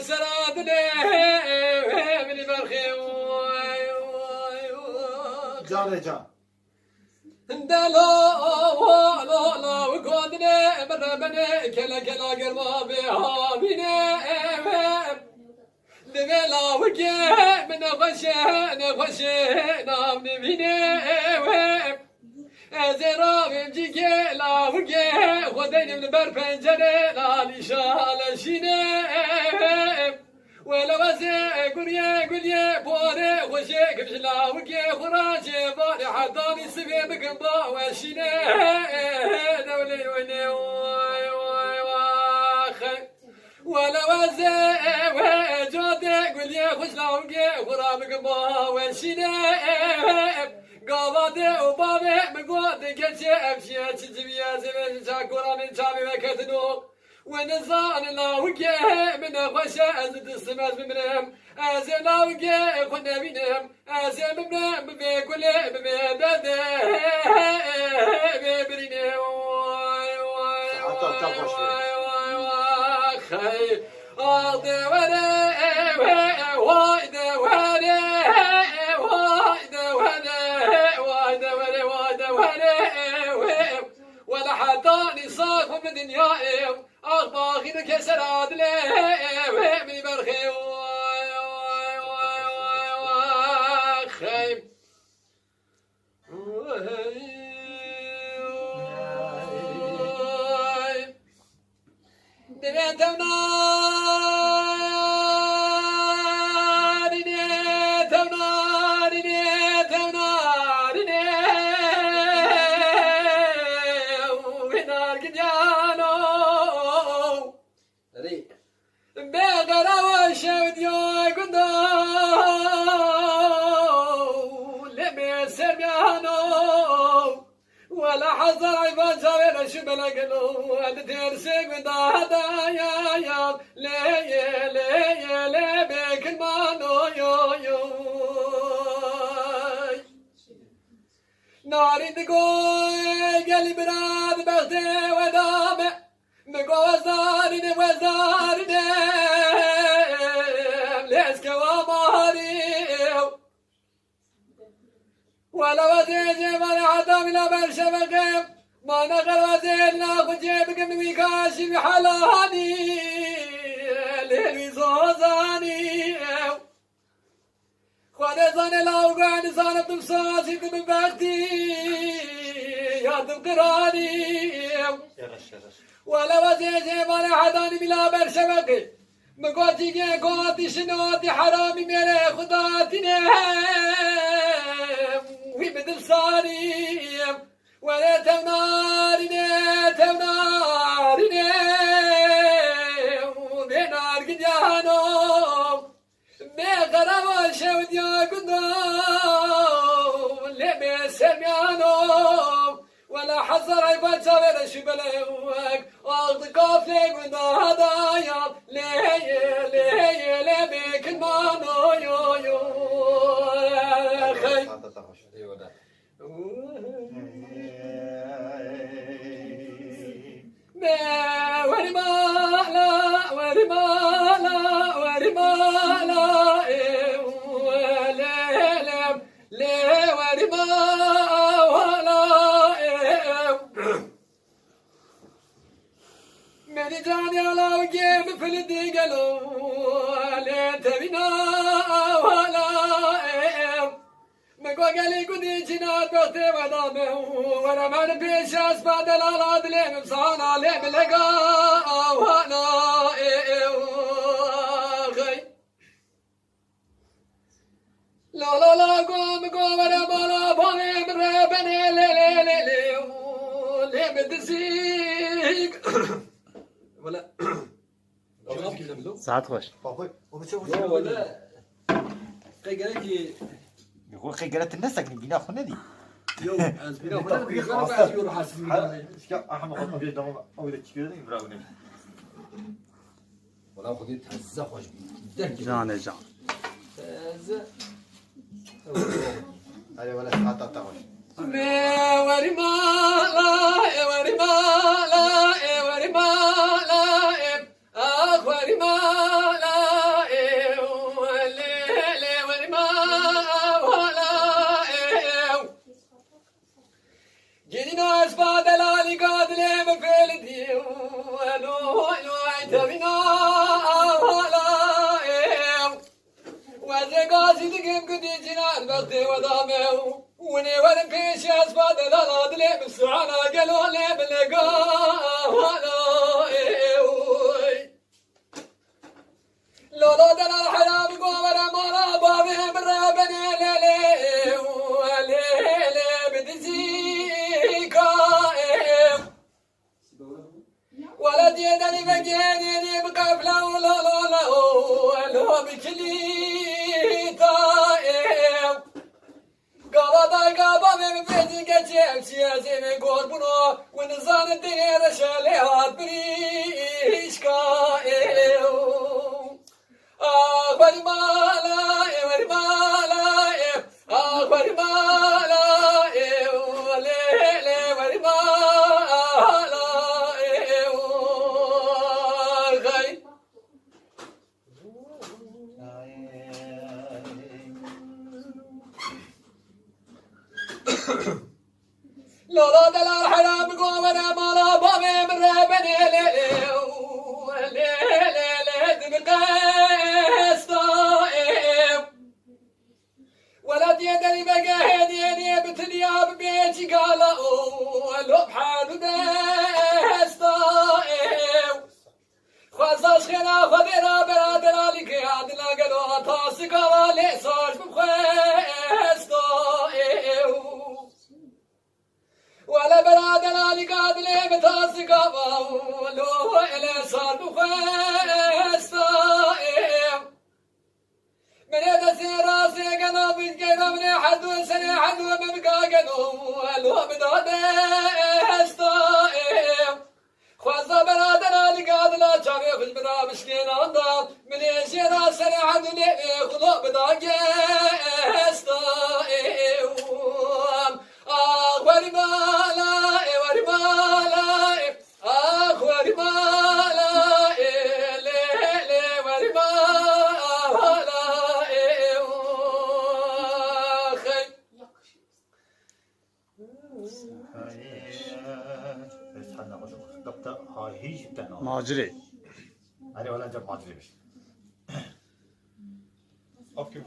كسرات من برخي جان جان دلو لا وقودنا بربنا كلا كلا قربا بها بنا دبلا وجه من خشنا نام بنا زرا بمجيك لا وجه خدين من بر پنجره لا لشال شینه ولا وزه قريه بوره خوشه كبش لا وجه خراجه بار حتى نسبه بقبا وشینه دولي ويني ولا وزه وجوده قريه خوش لا وجه خرا بقبا وشینه قاباده وبابه مقود كتشي أمشي تجيبيا زمن شاكوران شامي وكتنو ونزان الله وكيه من خشا أزد السماس بمنهم أزل الله وكيه كنا بينهم أزل بمنهم بكل بمدد ببرينه خير أرضي ولا ولا حتى نصاف من دنياهم أخباخي كسر عدله من برخي خيم ولا حصل عباد سوينا شبلا قلو أنت ترسق ودادا يا ليه بك المانو يو ناري تقوي قلب براد بختي ودامه مقوى وزاري ليسك ومهريو ولا وزيج ولا عدم لا برشبك ما نقل وزيج ناخذ جيبك من ويكاشي بحلاني ليلي زوزاني خالصاني لا وقعني صانب تبصاصي من بختي يا تبقراني ولا وزيج ولا عداني بلا برشبك مقوتي كي قوتي شنوتي حرامي ميري خداتي وبدل صاريم ولا تناري بنار قديانو بغرام شود يا قدو لبي سميانو ولا حصر عباد سوير شبلوك واخذ كوفلك من هدايا ليه بك المانو يو خي من جاني على وجيب في الدي قالوا لين تبينا ولا مقوى قالي قدي جنات بغتي ودامه وانا من بيش اسباد الالاد لي مصانا لي ملقا وانا غي لا قوم وانا بالا باني من ربني لي مدسيق ولا ساعت خوش ولا قيقلتي يقول خيجلت الناس لكن بينا أخونا دي يوم از بينا خنا بيخرب از يورو حاسس إشكال أحمد قطنا في دم أو إذا كبير ده يبراوني ولا خدي تهزة خوش جان جان تهزة أيه ولا ساعات تاوش وري مالا أخ وري مالا بغدي ودامه وني ولم بيش أسباد لا دلي بسعنا قالوا لي بلقاه لولا دل الحرام قومر مالا بابي برابني ليلي وليلي بدزيكا ولدي دني بجيني بقفلة ولا لو بكلي طائم قابا قابا من بيتي كتيم سياسي من قربنا ونزان الدنيا رشاليات بريش كائم لولا دل الحرام قومنا مالا بامي من رابني دبقاس طائم ولد يدري بقى هديني بتنيا ببيتي قالوا لو بحال داس طائم خاصاش خنا خذنا برادنا لك عدنا قالوا تاسك والي صاش بخيس طائم ولا برادنا لك عدنا بتاسك والو إلى صار بخيس طائم من هذا سيراسي قنا بيتقنا من حد سنة حد ومبقى قنو الو بدادس طائم خوازا برادنا لقاد لا شابي خش بنا مشكين عندها من يشيرا سنة حد نبي خلو بدادس طائم وري مالا وري مالا وري مالا وري مالا ماجري أنا ولا جاب ماجري بس أوكي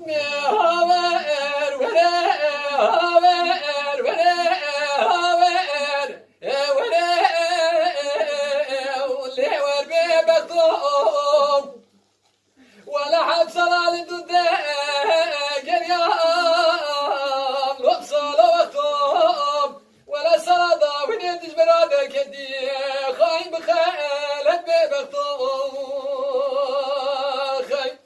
ولا حد صلاه للدوداق اليوم لو صلاه وقتهم ولا صلاه ونيتش برادك يدي خاين بخالد ببغطهم خاين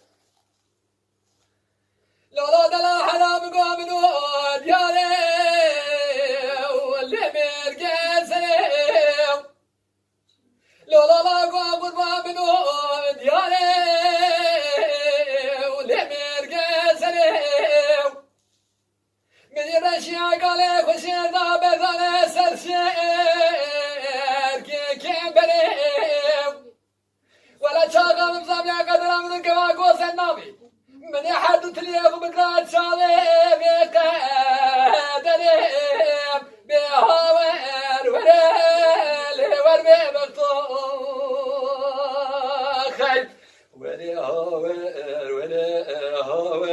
لولا دلا حرام قوم نود يا ليل واللي مرقى سليم لولا لا قوم قربان بنود يا ليل واللي مرقى سليم من يرشيا قال خشير ضابط انا سرشير كي بريم ولا شاغل مصاب يا قدر من كواكوس النبي من يحد تليق بقرات شالي بقدريم بهاور وريل وربي بقطو خيل وري هاور وري هاور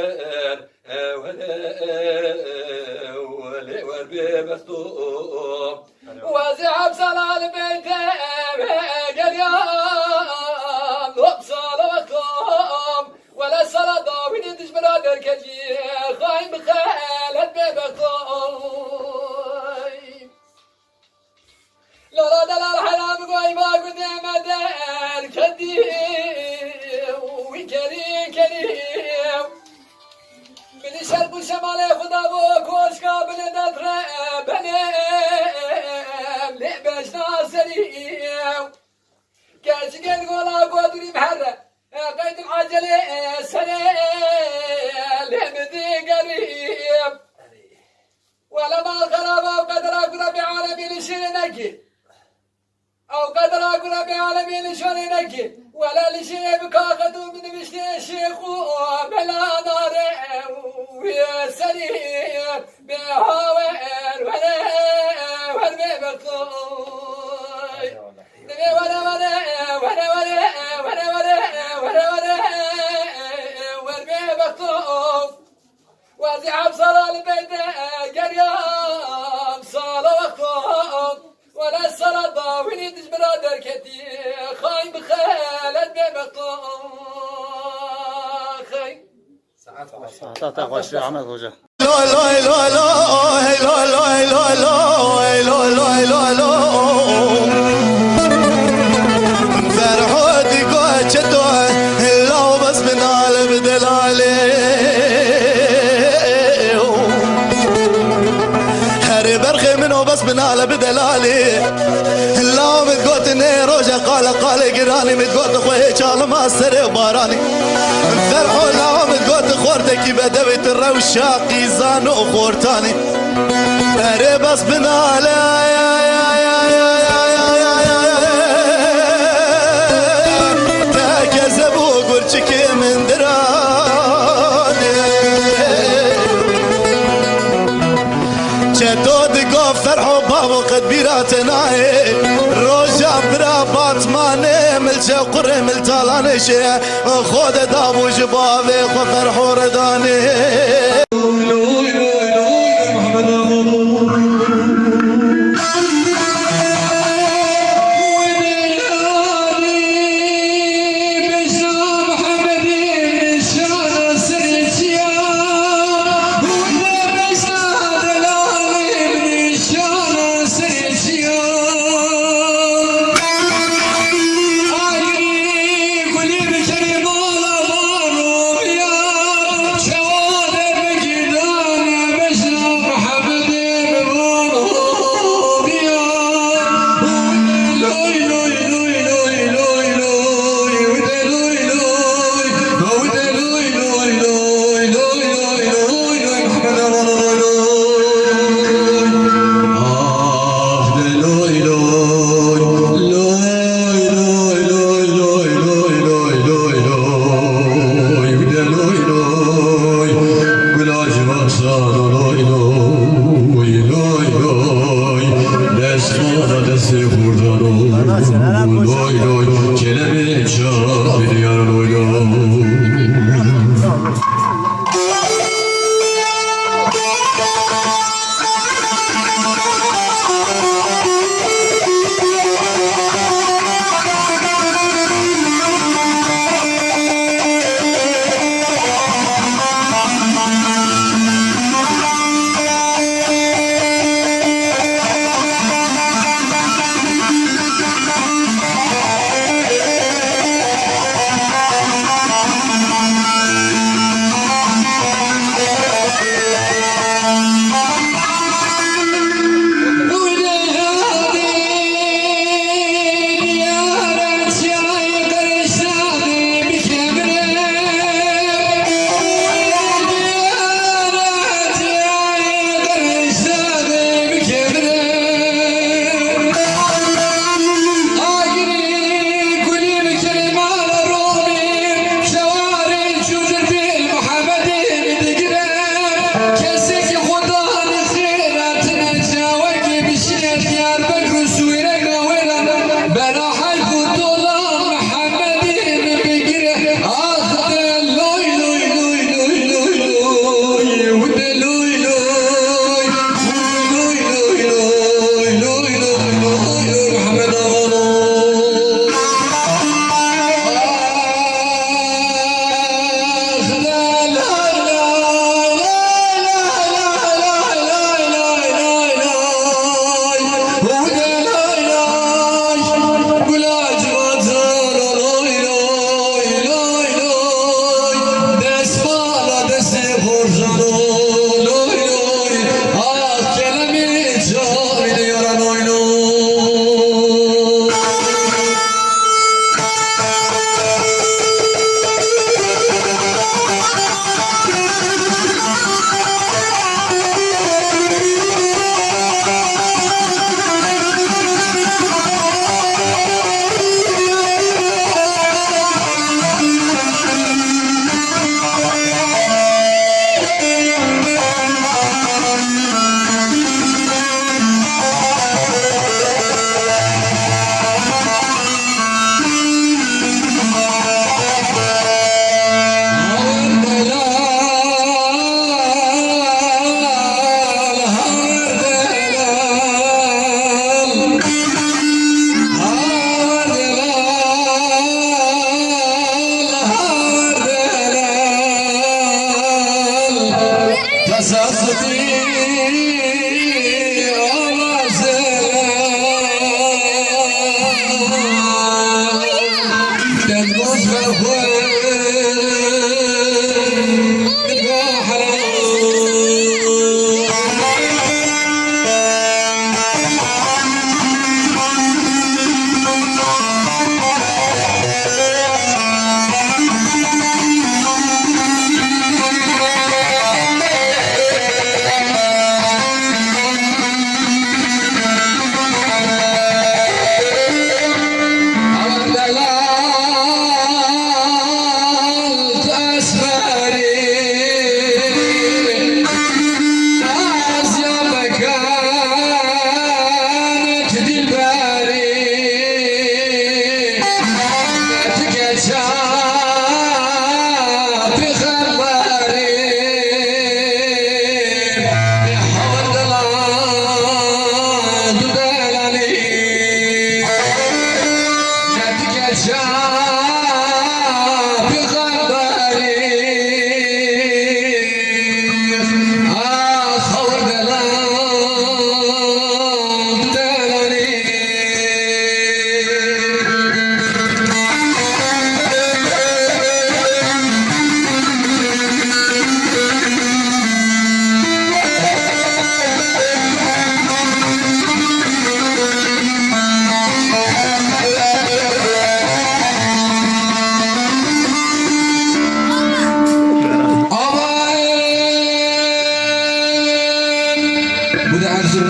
ولي وربي بقطو وزعب صلال بيتي قال يوم وبصال وقتهم ولا صلاة داوين يدش برادر كجي خايم بخالد ببقطوي لولا دلال حرام قوي ما قدام دار كدي وكري كريم من الشرق والشمال خدا بوكوش قابل ندرى بنام لعبش ناصريم كاش قد قولا قدري محرة قيد العجلة سلام لمدي قريب ولا ما الخراب أو قدر أقرب بعالمي لشرنكي أو قدر أقرب بعالمي لشرنكي ولا لشي بكاخدو من مشتي الشيخ بلا نار ويا سليم بهاور ولا ورمي بطوي نبي ولا ورمي بطوي وزعب صلاة وینی دش برادر کتی خایم بخالت بمقام خایم ساعتها خوش عمل خوجه لا لا لا لا لا لا لا لا لا لا لا فرحودي قوتشتو لو بس بنال بدلالي هري برخي منو بس بنال بدلالي لو متقوتني روجه قال قراني متقوت خوي شال ما سري باراني فرحو لو متقوت خوردك بدويت الروشاقي زانو خورتاني هري بس بنالي چکی من درانه چطور دگاه فرحو بابو قد بیراتنای روژا برا باطمانه ملچه قره ملتالانه شه خود دابو جبابه خو فرحو ردانه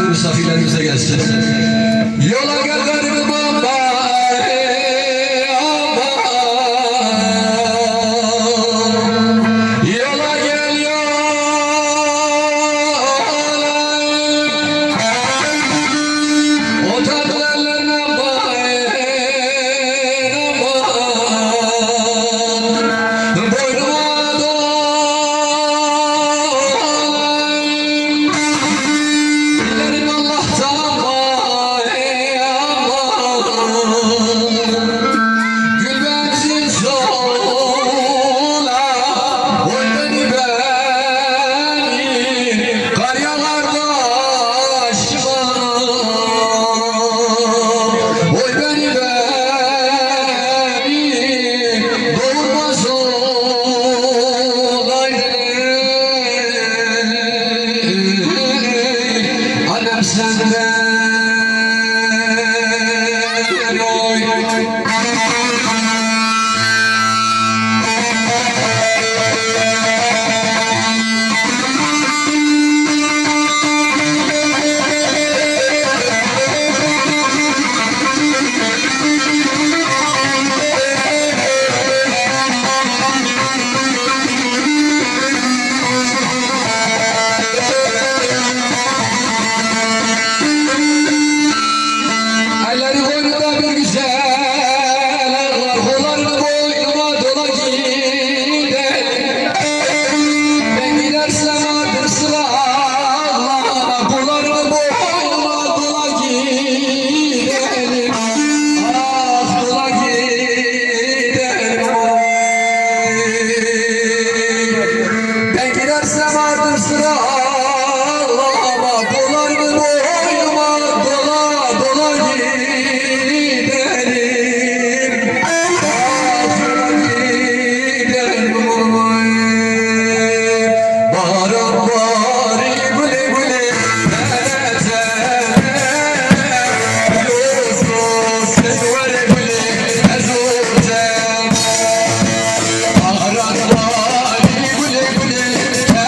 misafirlerimize gelsin. Yola gel garibim aman, aman. Yola gel yola. O tatlı ellerine bayın aman. Boynuma dilerim Allah'tan bayın aman. Gül bensiz sola, oy beni kar yağarda aşkıma. Oy beni doğurmaz olaydım. Annem senden oy. Elleri boynunda bir güzel ağlar, kollarını boynuma dola gider. Ben gidersem adım sıra ağlar, kollarını boynuma dola gider. Ah dola gider. Ben gidersem adım sıra ağlar, kollarını boynuma dola giderim. Ağzına giderim oy. Bara bari güle güle nerede? Yusuf severe güle ezute. Bara bari güle güle nerede?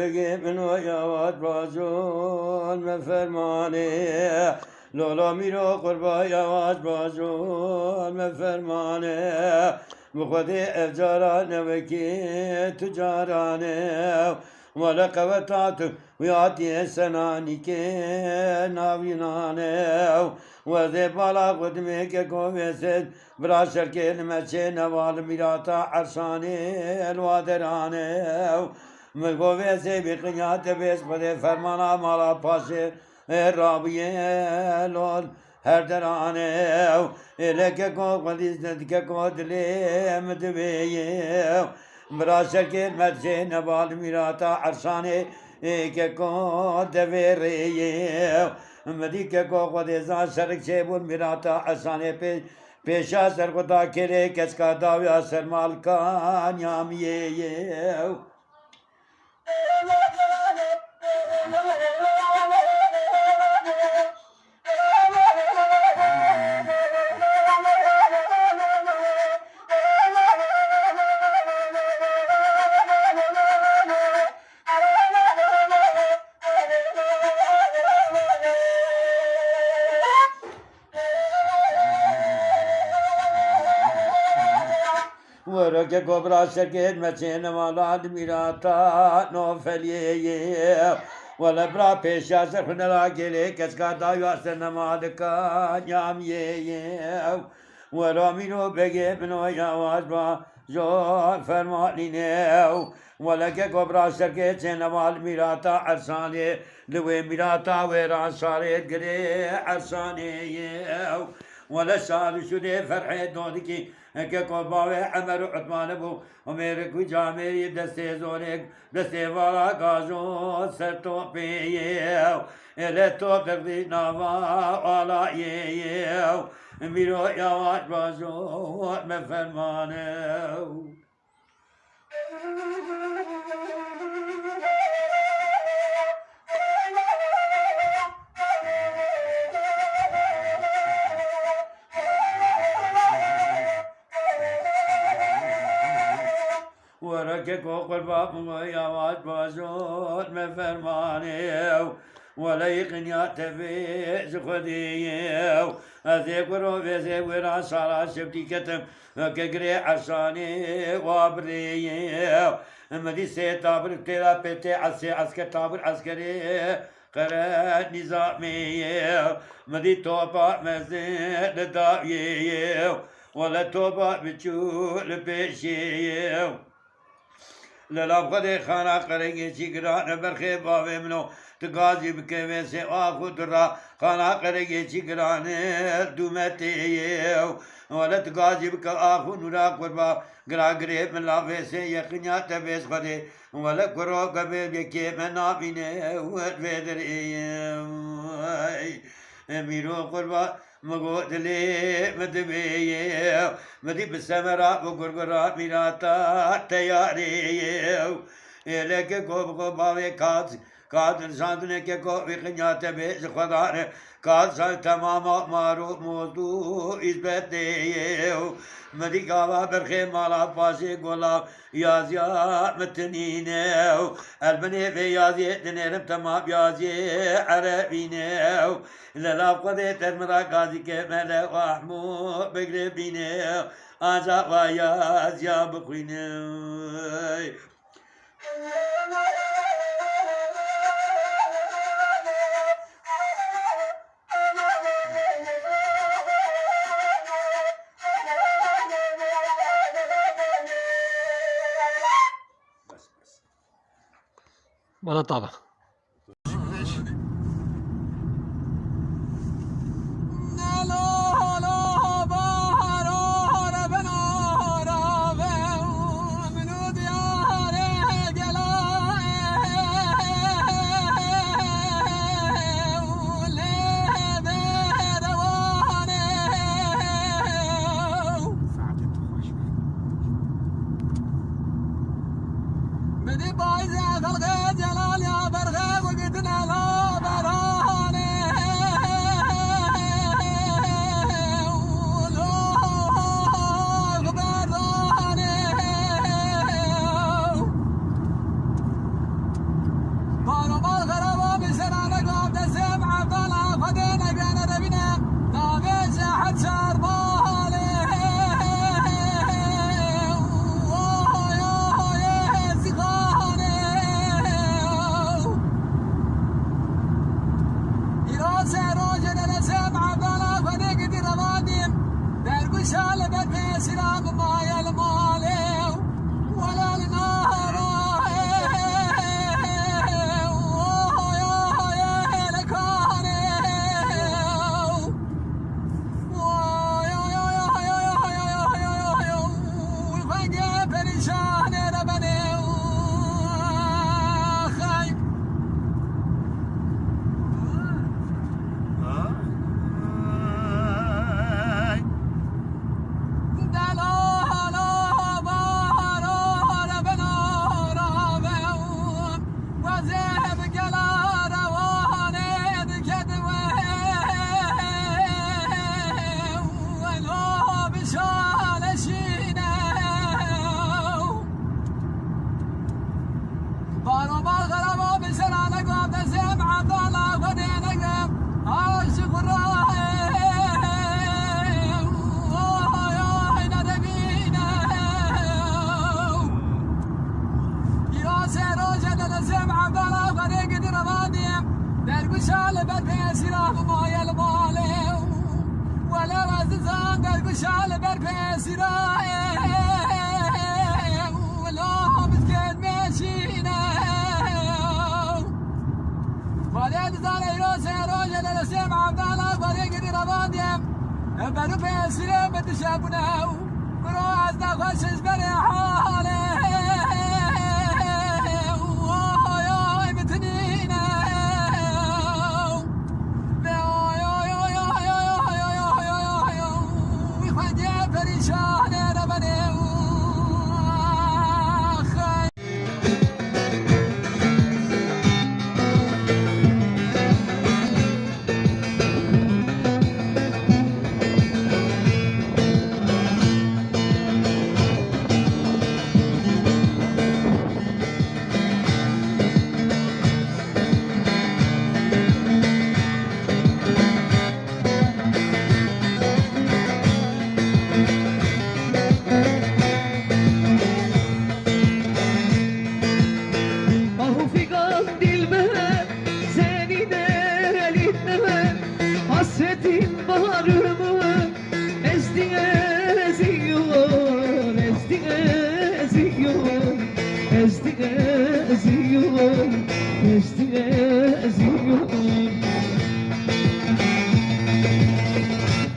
بگی منو یواد بازون مفرمانه لولا میرو قربا یواز بازون مفرمانه بخود افجارا نوکی تجارانه ولا قوتات وياتي سناني كي ناوينانه وذي بالا قدمك كوفيسد براشر كلمة نوال ميراتا عرشاني الوادرانه من كوفيسي بقنيات بيس بده فرمانا مالا پاشر رابيه لول هر درانه لك كو قديس ندك كو دلي مدبيه براشر كلمة نوال ميراتا عرشاني که کو دویریه مدی که کو خود ازان شرک چه بود میراتا اسانه پیشا سر خدا کره کس کا داوی اثر مال کا نیامیه ورقة كبرى سكت متين مالاد ميراتا نوفليه ولا برا بيشا سرخنا لاقيلي كسكا دايو أسرنا مالكا نياميه ولا مينو بقي منو يواز با جو فرمالينيو ولا كبرى سكت سينا مال ميراتا عرساني لوي ميراتا ويران صارت قري عرسانيه ولا شاد شده فرحي دودكي که قباوه عمر و عثمان بو امیر کو جامعی دسته زورک دسته والا گازو سر تو پیه اله تو دردی نوا والا یه میرو یواش بازو مفرمانه ورکه کو قربا یواش بازون مفرمانه ولا يقنيات في زخديه أذكره في زورا صار شفتي كتم كجري عشاني وابريه مدي سيتابر تلا بتي عسكر تابر عسكري قرات نظامي مدي توبا مزيد داويه ولا توبا بتشول بشيه للابغد خانا قرنگی چیگران برخی باوی منو تقاضی بکوی سے آخو درا خانا قرنگی چیگران دومتیو ولا تقاضی بک آخو نورا قربا گرا گریب من لافی سے یقینیات بیس خدی ولا کرو قبیل یکی من نابینه وید ویدریم میرو قربا مقود لي مدبيه مدي بالسمراء وقرقراء ميراتا تياري لك كوب كوباوي كاد انسان نے کہ کو وقنیات بے خدار کاد سا تمام مارو موضوع اس بده مدی گاوا برخه مالا پاسه گولا یازیا متنینه البني في یازی دنرم تمام یازی عربینه للا قد ترمرا قاضي كمال واحمو بقربينه آزا وياز يا بقينه ولا طبعا وشال بالبسراب ما يلمالي ولا النهار شال بالبسراب ما يلمالي ولا وززان درب شال بالبسراب ولا مسكين ماشينا ولا تزال يروس روجة للسيم عبد الله وريق ربانديم بنو بسراب بتشابنا بروازنا خوشش بري حالي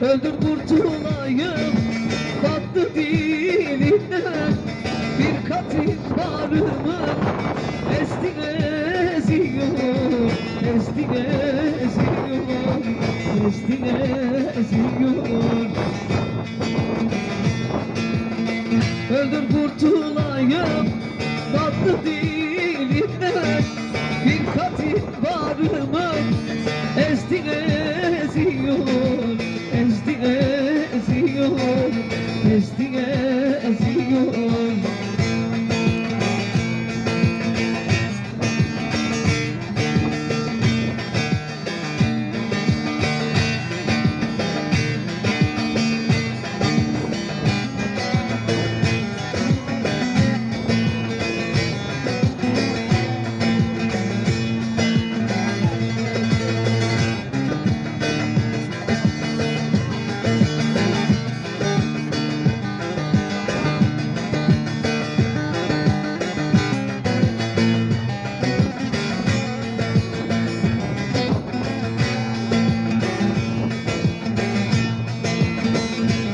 Öldür kurtulayım tatlı dilinden bir katil varımı ezdi eziyor, ezdi eziyor, ezdi eziyor. Öldür kurtulayım tatlı dilinden bir katil varımı ezdi eziyor, ezdi eziyor, ezdi eziyor.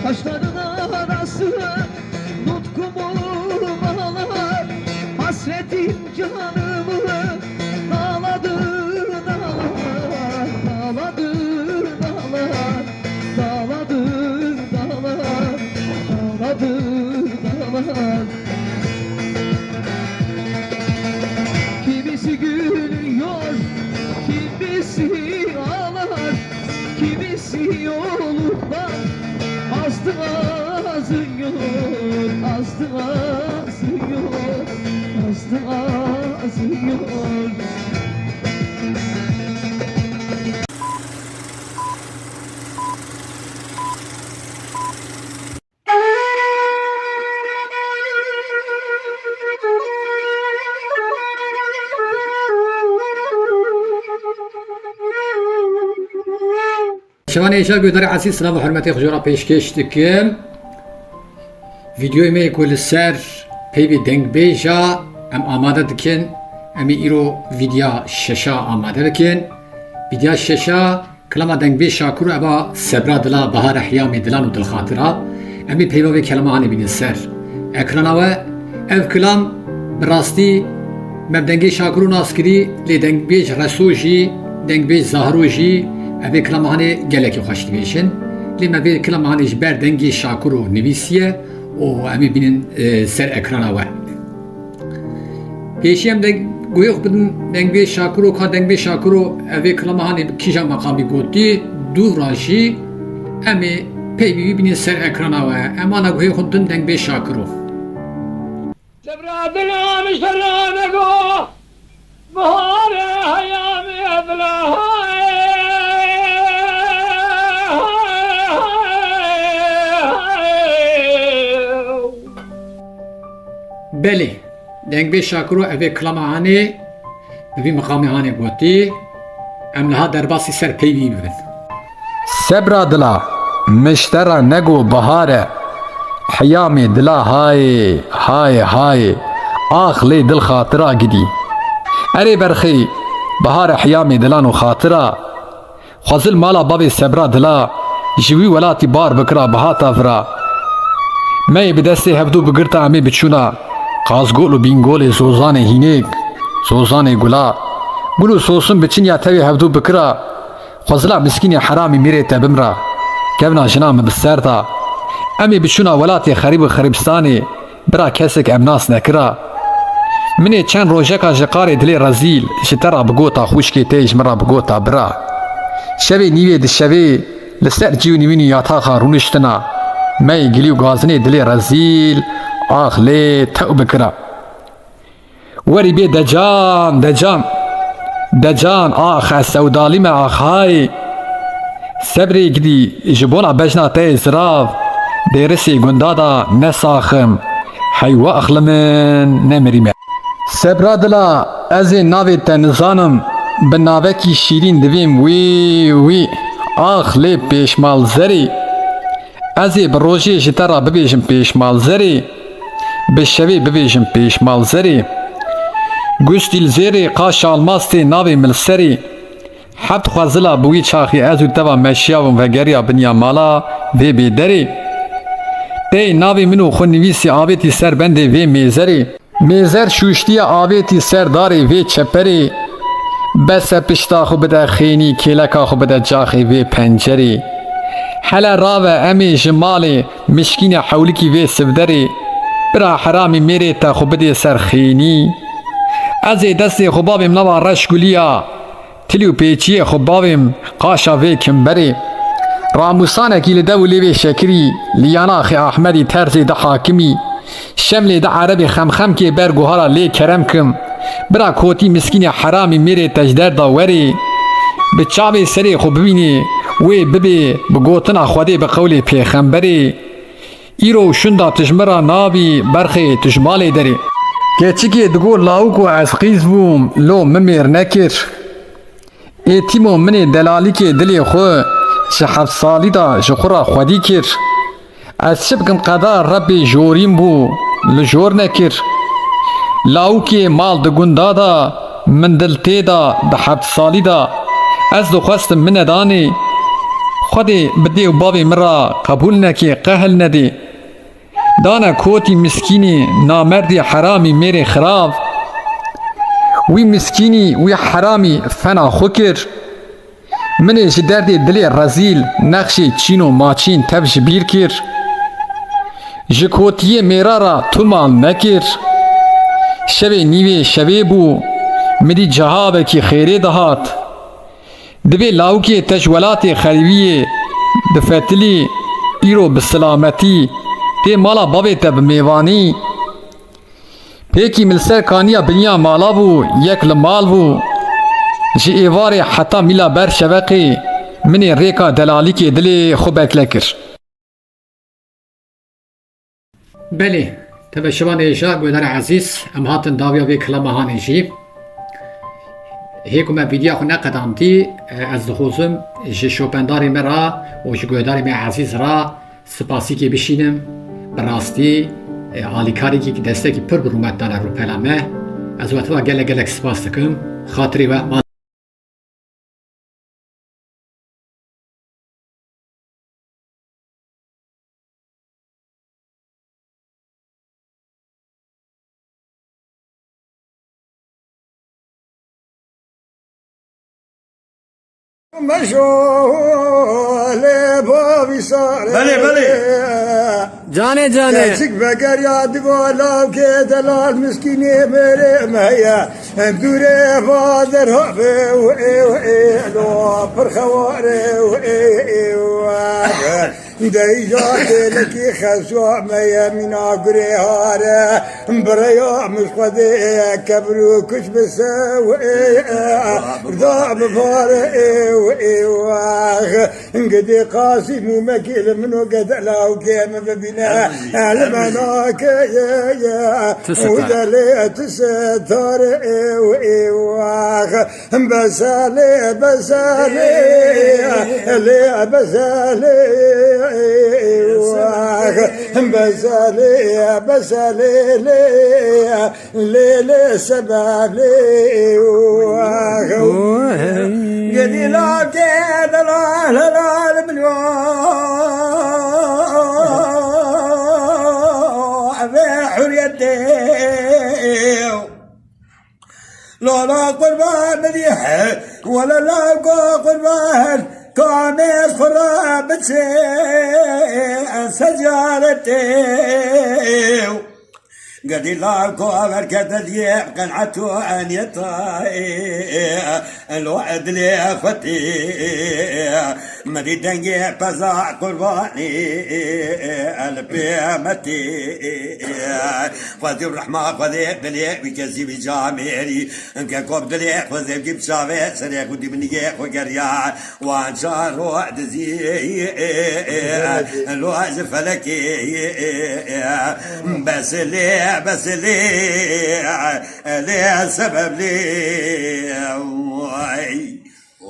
Kaşların arası nutkumu bağlar, hasretin canımı dağladı, dağlar, dağladı, dağlar, dağladı, dağlar, dağladı, dağlar. Kimisi gülüyor, kimisi ağlar, kimisi yolundan azdı azıyor, azdı azıyor, azdı azıyor. شوان ایشا گودار عزیز سلام و حرمتی خجورا پیشکش دکم ویدیوی می کل سر پیوی دنگ بیجا ام آماده دکن امی ایرو ویدیا ششا آماده بکن ویدیا ششا کلمه دنگ بیج شاکر ابا سبرا دلا بهار حیامی دلان و دل خاطره امی پیوی کلمه هانی بین سر اکرانا و اف کلام براستی مبدنگی شاکر و ناسکری لی دنگ بیج رسوجی دنگ بیج زهروجی اوی کلام هانی گلکی خوشتی بیشن لما اوی کلام هانی جبر دنگی شاکر و نویسیه و امی بینن سر اکرانا و پیشی هم گویخ بدن دنگ بیج شاکر و که دنگ بیج شاکر و اوی کلام هانی کیجا مقامی گوتی دو راشی امی پیوی بینن سر اکرانا و اما گویخ بدن دنگ بیج شاکر و سبرا دلا مشترا نگو بهار حیامی ابلا بله دنگ بیج شاکر و اوی کلام هانی ببی مقامی هانی گوتی ام لها درباسی سر پیوی ببین سبرا دلا مشترا نگو بهاره حیامی دلا های های های آخ لی دل خاطرا گدی اری برخی بهار حیامی دلان و خاطرا خوزل مالا بابی سبرا دلا جوی ولاتی بار بکرا بهاتا فرا می بدستی هفدو بگرتا امی بچونا قازگول و بینگول زوزان هینیک زوزان گلا گلو سوسن بچین یا تاوی هفدو بکرا خوزلا مسکین حرامی میره تبمرا کبنا جنام بسرتا امی بچونا ولاتی خریب و خریبستانی برا کسک امناس نکرا منی چند روژکا جقار دلی رزیل جترا بگوتا خوشکی تیج مرا بگوتا برا شوی نیوی دشوی لسر جیو نیوینی یاتا خارونشتنا می گلیو گازنی دلی رزیل آخ لی تو بکرا وری بی دجان دجان دجان آخ سودالی ما آخ های سبری گدی جبونا بجنا تی زراف دیرسی گندادا نساخم حیوا اخلمن نمریم سبرا دلا از ناوی تنزانم به ناوکی شیرین دویم وی آخ لی پیشمال زری از بروژی جترا ببیجم پیشمال زری بشوی ببیجم پیشمال زری گوشتیل زیری قاش آلماستی ناوی ملسری حبت خوازلا بوی چاخی ازو توا مشیاوم و گریا بنیا مالا وی بیدری تی ناوی منو خون نویسی آویتی سر بنده وی میزری میزر شوشتی آویتی سر داری وی چپری بس پشتا خو بده خینی کلکا خو بده جاخی وی پنجری حلا راوه امی جمالی مشکین حولکی وی سفدری برا حرامی میره تا خو بده سر خینی از دست خوبابیم نوا رشگولیا تلیو پیچی خوبابیم قاشا وی کمبری راموسانه کی لدو لیوی شکری لیانا خی احمدی ترزی ده حاکمی شملی ده عربی خمخم که برگوهارا لی کرم کم برا کوتی مسکین حرامی میره تجدر دا وری به چاوی سری خوب ببینی وی ببی بگوتنا خودی بقولی پیخمبری ایرو شندا تجمرا نابی برخی تجمالی داری گچکی دگو لاوکو از قیز بوم لو ممیر نکر ایتیمو منی دلالی که دلی خو چه 7 سالی دا جخورا خودی کر از شبکم قدر ربی جوریم بو لجور نکر لاوکی مال دگوندا دا من دلتی دا ده 7 سالی دا از دو خواستم من دانی خودی بدی و بابی مرا قبول نکی قهل ندی دانا کوتی مسکینی نامردی حرامی میره خراب وی مسکینی وی حرامی فنا خوکر منی جدردی دلی رزیل نقشی چین و ماچین تبش بیر کر جکوتی میرارا تو مال نکر شوی نیوی شوی بو مدی جهابه کی خیره دهات دبی لاوکی تجولات خریوی دفتلی ایرو بسلامتی تی مالا بابی تب میوانی پیکی ملسر کانیا بنیا مالا بو یک لمال بو جی ایواری حتا میلا بر شوقی منی ریکا دلالی که دلی خوبک لکر بله تبا شبان ایشا گودر عزیز ام هاتن داویا بی کلمه هانی جیب هيك ما فيديو خنا قدامتي از دخوزم جي شوبنداري مرا و جي گوداري مي عزيز را سپاسی کی بشینم براستی آلیکاری کی دسته کی پر برومت دانه رو پلمه از وقتها گلک سپاس دکم خاطری و مشغول بابي صار بله جانه جانه تشك بكر يا تقول لو كده المسكينة مريم هيا دوري فادر هبي لو فرخواري ديجات لك خسوا ميا من عقري هارا بريا مش قدي كبرو كش بسوي ضاب فاري قدي قاسم ومكيل منو قد لو كان ببنا المناك يا ودلي تستر بسالي لي بسالي بسالي لي سبب لي قدي لا كذا لا حريتي لا قربان مديح ولا لا قربان كانت خرابة سجارتي قد لاكو بركة دياب قنعتو أن يطاي الوعد لي أخوتي مدي دنجي بزاع قرباني البيامتي خذي الرحمة خذي بلي بكزي بجاميري انك كوب دلي خذي بجيب شافي سريع ودي مني وقريا وانشار وعد زي الوعد فلكي بس ليه سبب ليه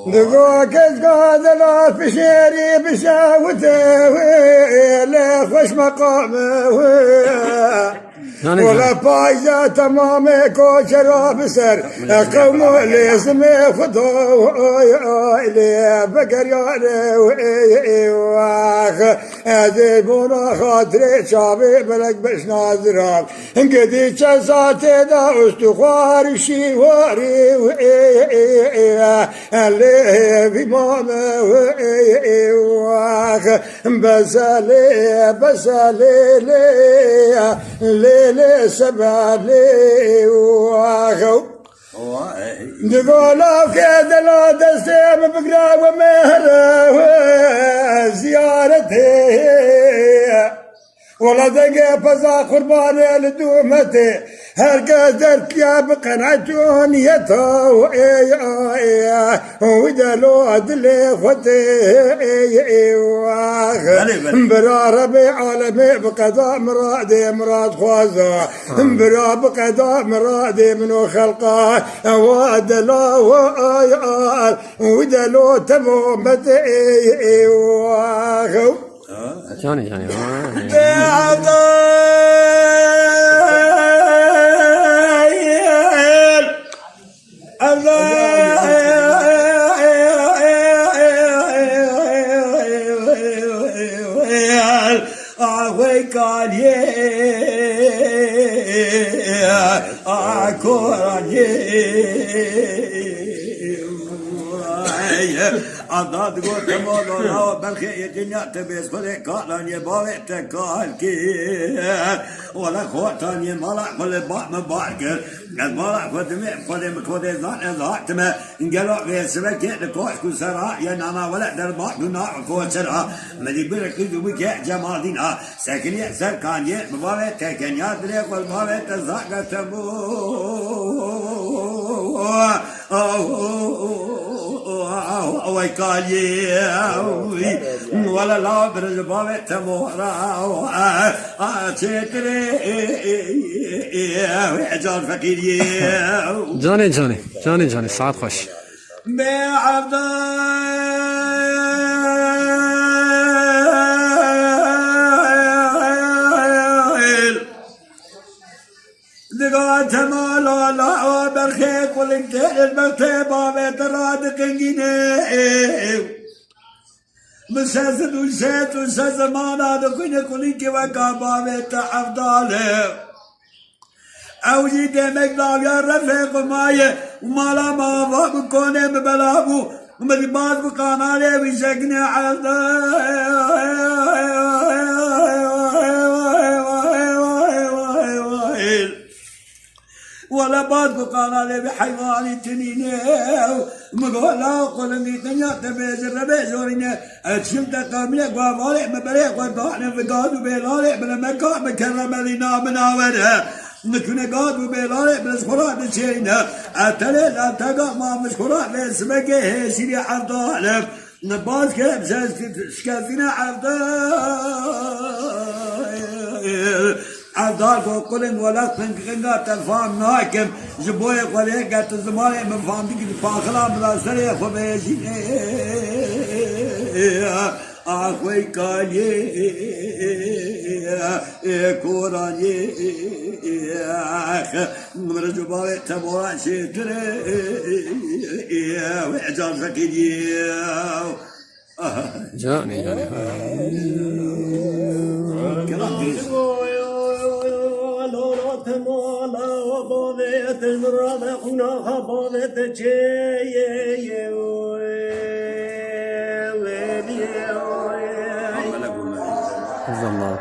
دقوك قادلات بشيري بشاوته لا خوش مقامه ولا بايزة تمامي كوشرا بسر قومو لازم خدو إلي بقر يالي واخ أذيبونا خاطري شابي بلك بش نازراب انقدي جساتي دا استخواري شيواري اللي بمامي واخ بسالي لي سبب لي واخو نقولوا كذا لا دستي بقرا ومهر زيارتي ولا دقى فزا قرباني لدومتي هر قدرت يا بقنعتون يتو ودا لو ادلي خوتي برا ربي عالمي بقضاء مرادي مراد خوازا برا بقضاء مرادي منو خلقه ودا لو ودا لو تمومتي واخو جاني قال عضاد قلت مولانا بالخير الدنيا تبيس خذي قالان يباوي تكالكي ولا خوتان يمالع كل باع مبارك المالع خذي زان زاعتما انقلوا غير سبك لكوش كل سراء يناما ولا درباء دون كوش سراء مدي بلك يدوبك جمالنا ساكن يأسر كان يباوي تكنيات ليك والباوي تزاق تبو ويكالي ولا لا برز بابي تمورا تشتري وعجال فقيري جاني جاني جاني جاني ساعت خوش بعبد دقات مالا لا برخيك والانتهل المكتبة بيترادق جنيه مساسد وسيت وساس مانا دقين كليك وكابا بيتحفظاله أوجي دمك دال يا رفيق ماي ومالا ما فاق كوني ببلابو ومدبات بقانا لي بشكني عزا ولا بعد قال لي بحيوان تنينه مقولا قلني تنيا تبيز الربيز ورينا اتشمت قامله قوالي مبريق وضعنا في قادو بيلالي بلا مكا مكرم لنا مناوره نكون قادو بيلالي بلا سخرات تشينا اتلي لا تقع ما مشكورات لسمكه سيدي عبدالف نباز كيف شكافينا عبدالف عذاب وقلن ولا تنقلنا تلفان ناكم جبوي قليقة تزماني من فاندك فاخلا بلا سريخ وبيشي أخوي كالي كوراني مرجبالي تبورا شتري وإعجال فكري جاني جاني كلام جيس تمالا وبابت المراد خنا خبابت الزمات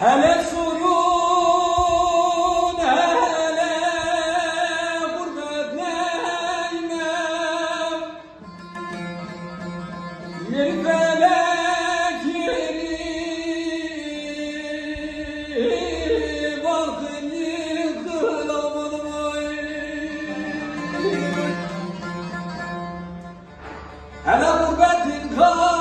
هلا سرون هلا غربتنا إمام للفلك يريد باطن يخلط هلا غربتنا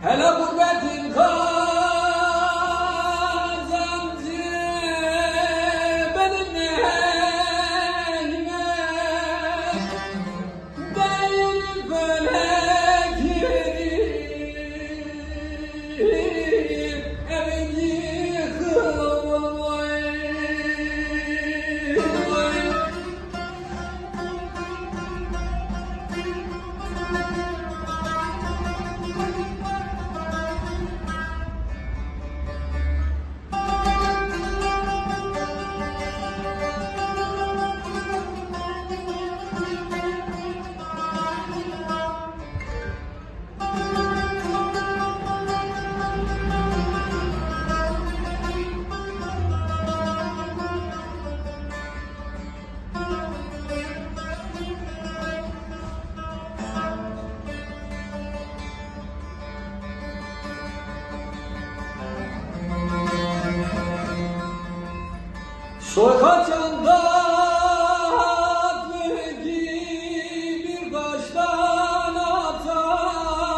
هلا غربة الخازن جبل النهايمة داير الفلك يريد أمن يخلو Sokak candat verdi bir baştan atar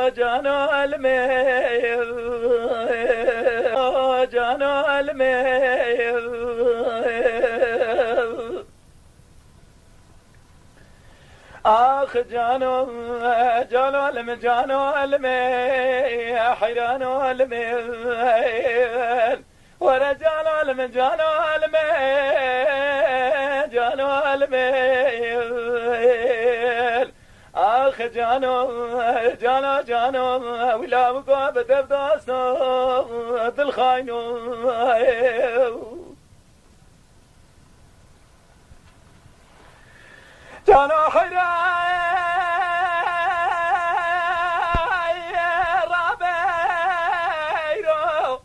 جانو الميل جانو الميل آخ جانو جانو الم جانو الميل حيرانو الميل ورجانو الم جانو الميل جانو الميل آخ جانو جانو جانو ولا بقى بدبداسو دل خاينو جانو حراي رابيرو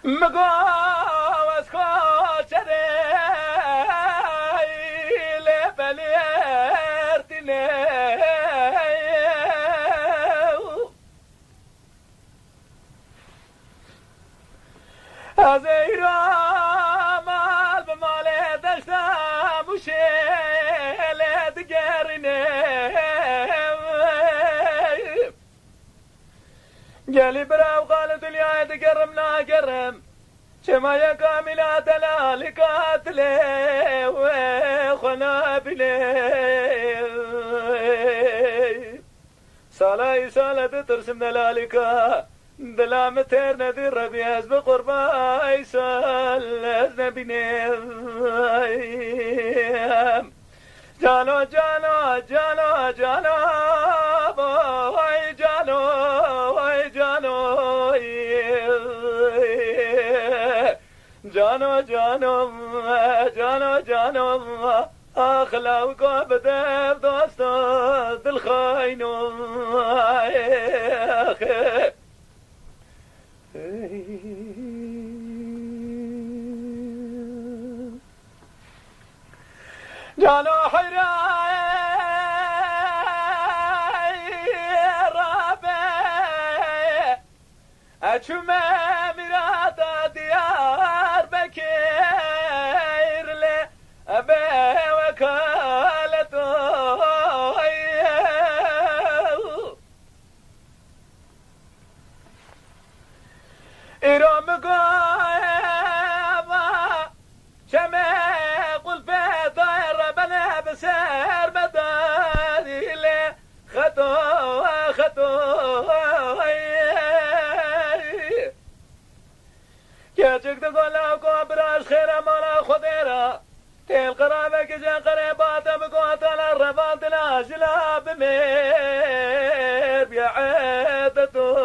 مقاوس خوشري زيرا مال بمالي دشتا مشيلة دقرني قالي برا وقالت اليا تقرم لا قرم شما يا كاملة دلالي قاتلي وخنا بلي سالاي سالة ترسم دلاليكا دلا متر ندي ربياز بقربا يسال أذنبيني جانو جانو جانو جانو باي جانو باي جانو جانو جانو جانو جانو أخلاقه بدب دوستو دل خاينو جانو حراي رابي أشوما مرادا ديار بكير لي أبي وكالته إيرو مقايبا شمي قل في طير بنا بسير بداني لي خطو كيجيك تقول لكم براش خيرا مالا خضيرا تيل قرابة كجان قريبات بقوات الرباط العجلة بمير بيعادتو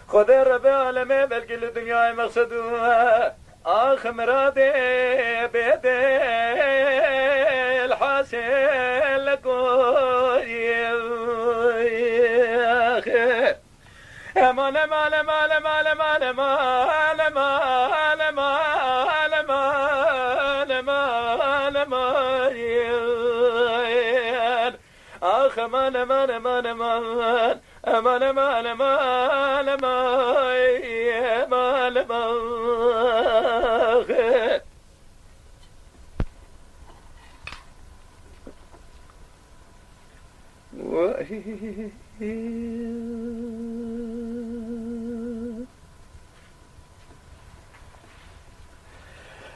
خذ الربي عالمي بالكل الدنيا مقصدوها آخ مرادي بيدي الحاسن لكوي امان امان امان امان امان امان امان امان امان امان امان آخ امان امان امان امان امان امان امان امان امان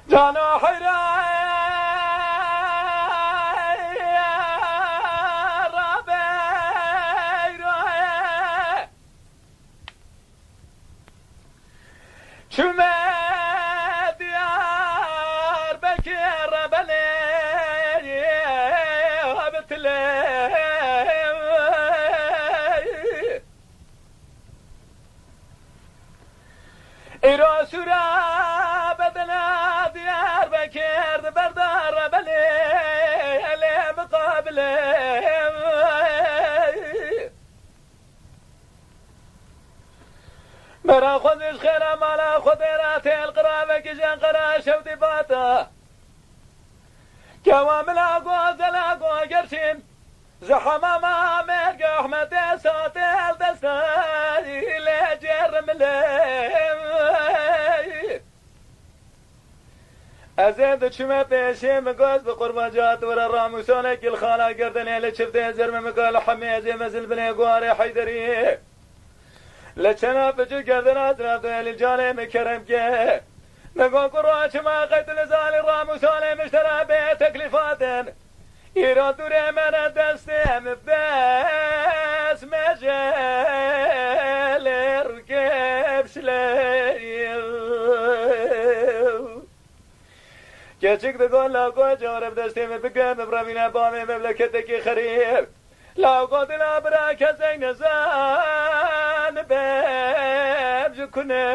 جانو حراي رابي شما ديار بكير بلي وبتلي إيرو سورا بدنا ديار بكير بردار بلي اللي مقابلي مرا خذش خيرا مالا خضيراتي القرابة كجان قرا شوتي باتا كوامل اقوى زلاقوى قرشين زحمة ما مرقى احمد صوتي الدستاني اللي جرم لي ازید چمه پیشی مگاز به قربان جات ور راموسانه کل خالا گردن ل چفته زرم مقال حمیزه مزل بن گواره حیدری لچنا بجو گردن اطراف ل جانه مکرم که نگو قرآن چما قتل زال راموسانه مشترى به تکلیفات ایراد دوره من دستم بس مجال رکب شلیل گچک دگون لاگو جارب دستیم بگم برامین بام مملکتکی خریب لاگو دلا برا کسی نزان ببجو کنه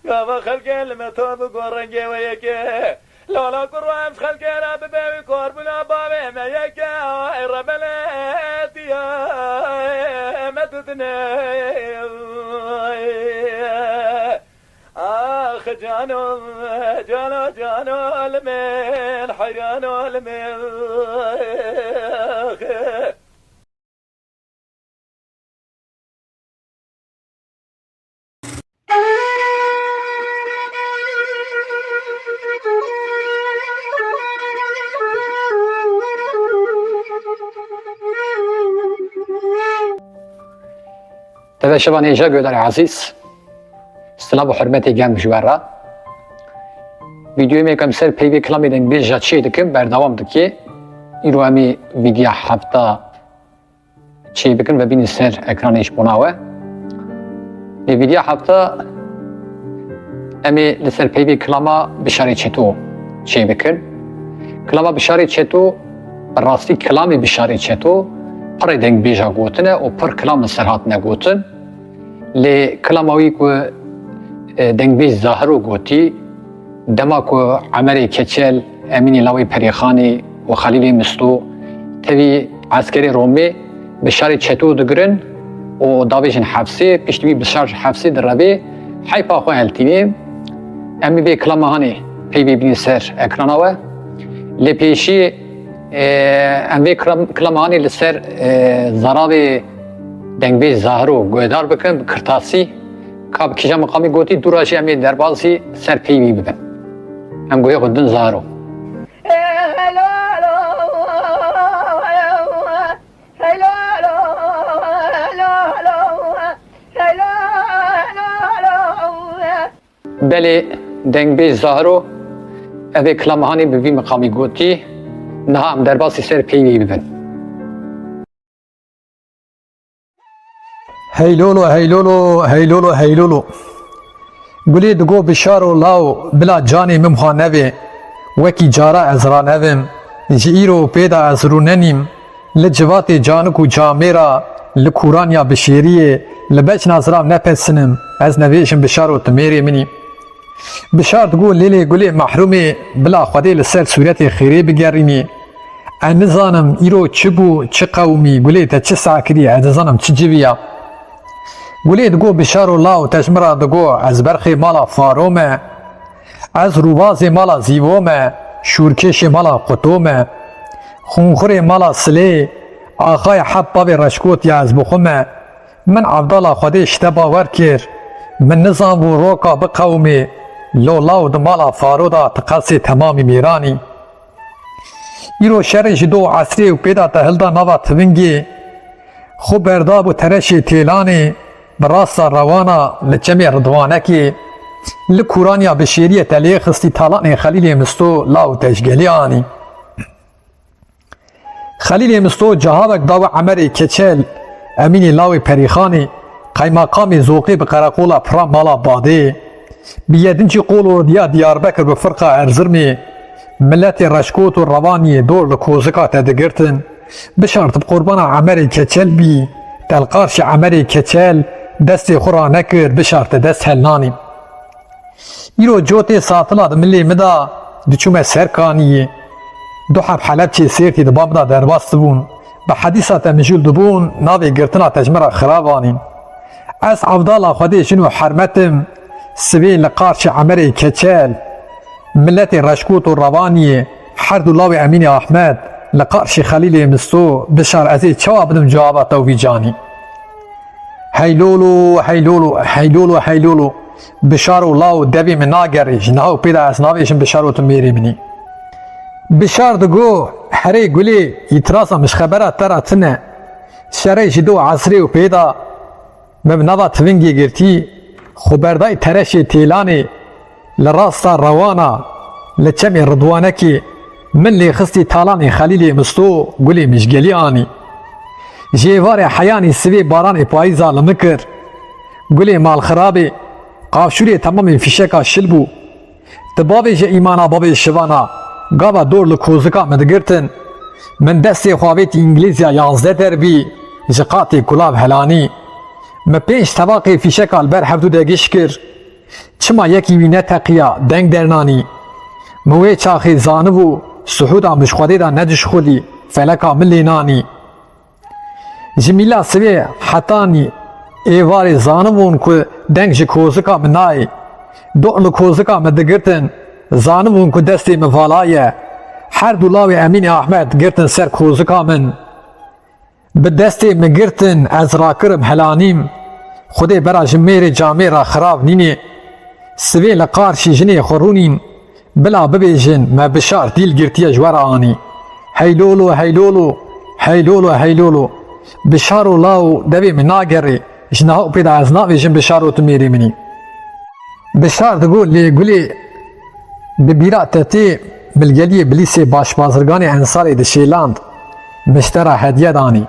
قاوا خلقي المتوب قرنجي ويكي لولا قرام خلقي لا ببيوي قربنا بابي ما يكي ربلت يا مددني اخ جانو جانو جانو المين حيرانو المين تبع شبان إيجا قدر عزيز سلام و حرمتی گرم جوارا ویدیوی میکم سر پیوی کلامی دن بیجا چی دکم بردوام دکی ایرو امی ویدیو هفته چی بکن و بینی سر اکرانش بناوه لی ویدیو هفته امی لسر پیوی کلاما بشاری چطو چی بکن کلاما بشاری چطو راستی کلامی بشاری چطو پر دنگ بیجا گوتنه و پر کلام سرهات نگوتن لی کلاماوی که دنگ بیج ظاهرو گوتی دما که عمری کچل امینی لاوی پریخانی و خلیل مستو تاوی عسکری رومی بشاری چطو دگرن و داویجن حفظی پشتوی بشار حفظی در ربی حیپا خواه هلتینیم امی بی کلامهانی پیوی بینی سر اکراناوه لی پیشی امی کلامهانی لسر زراوی دنگ بیج ظاهرو گویدار بکن کرتاسی کاب کجا مقامی گوتی دوراجی امی دربازی سر پیوی ببن هم گویا خودن زارو بله دنگ بیج ظاهرو اوی کلامهانی بوی مقامی گوتی نه هم دربازی سر پیوی ببن هیلولو هیلولو هیلولو هیلولو گلی دگو بشارو لاو بلا جانی ممها نوی وکی جارا ازرا نویم جی ایرو پیدا ازرو ننیم لجوات جانکو جامیرا لکورانیا بشیریه لبچ نازرام نپسنم از نویشم بشارو تمیری منی بشار دگو لیلی گلی محرومی بلا خودی لسر صورت خیری بگرینی انزانم ایرو چی بو چی قومی گلی تا چی ساکری ادزانم چی جویا گلی دگو بشارو لاو تجمرا دگو از برخی مالا فارومه از روواز مالا زیوومه شورکش مالا قطومه خونخور مالا سلی آخای حب بابی رشکوت یا از بخومه من عبدالله خودی شته باور کر من نظام و روکا بقومی لو لاو د مالا فارودا تقاسی تمامی میرانی ایرو شرش دو عصری و پیدا تهلدا نوا توینگی خوب برداب و ترشی تیلانی براسا روانا لچمی رضوانکی لکورانیا بشیری تلیه خستی تالان خلیل مستو لاو تشگلی آنی خلیل مستو جهابک داو عمری کچل امینی لاوی پریخانی قیماقامی زوقی بقرقولا پرام مالا باده بیدنچی قولو دیا دیاربکر بفرقا ارزرمی ملت رشکوت و روانی دور لکوزکا تدگرتن بشارت بقربان عمری کچل بی تلقارش عمری کچل دست خورا نکر بشارت دست هلنانی ایرو جوتی ساطلات ملی مدا دچوم سرکانی دو حب حلب چی سیرتی دبام دا درباست بون به حدیثات مجول دبون ناوی گرتنا تجمرا خرابانی از عبدالله خودی شنو حرمتم سبیل لقارش عمری کچل ملت رشکوت و روانی حرد الله امین احمد لقارش خلیل مستو بشار ازی چوا بدم جوابات و جانی هیلولو هیلولو هیلولو هیلولو بشار و لاو دبی من ناگری جناو پیدا از ناویشم بشار و تو میری منی بشار دگو هری گلی ایتراسا مش خبره ترا تنه شرعی جدو عصری و پیدا مبنوا توینگی گرتی خبردای ترشی تیلانی لراستا روانا لچمی رضوانکی من لی خستی تالانی خلیلی مستو گلی مشگلی آنی جیوار حیانی سوی باران پاییزا لمکر گلی مال خرابی قافشوری تمام فیشکا شلبو تبابی جه ایمانا بابی شوانا گاوا دور لکوزکا مدگرتن من دستی خواهیت انگلیزیا 11 دربی جقاتی کلاب هلانی ما 5 طباقی فیشک البر هفدو دگیش کر چما یکی وینه تقیا دنگ درنانی موی چاخی زانبو سحودا مشخوادی دا ندش خودی فلکا ملی نانی جمیلا سوی حتانی ایواری زانبون که دنگ جی کوزکا منای دو لکوزکا مدگرتن زانبون که دستی مفالایه هر دولاوی امین احمد گرتن سر کوزکا من به دستی مگرتن از را کرم هلانیم خودی برا جمیر جامع را خراب نینی سوی لقارشی جنی خورونین بلا ببیجن ما بشار دیل گرتی جوار آنی هیلولو هیلولو هیلولو هیلولو بشارو لاو دبی من ناگری جنهاو پیدا از ناویجن بشارو تو میری منی بشار دگو لی گلی ببیرا تتی بلگلی بلیسی باش بازرگانی انصاری دشیلاند مشترا هدیه دانی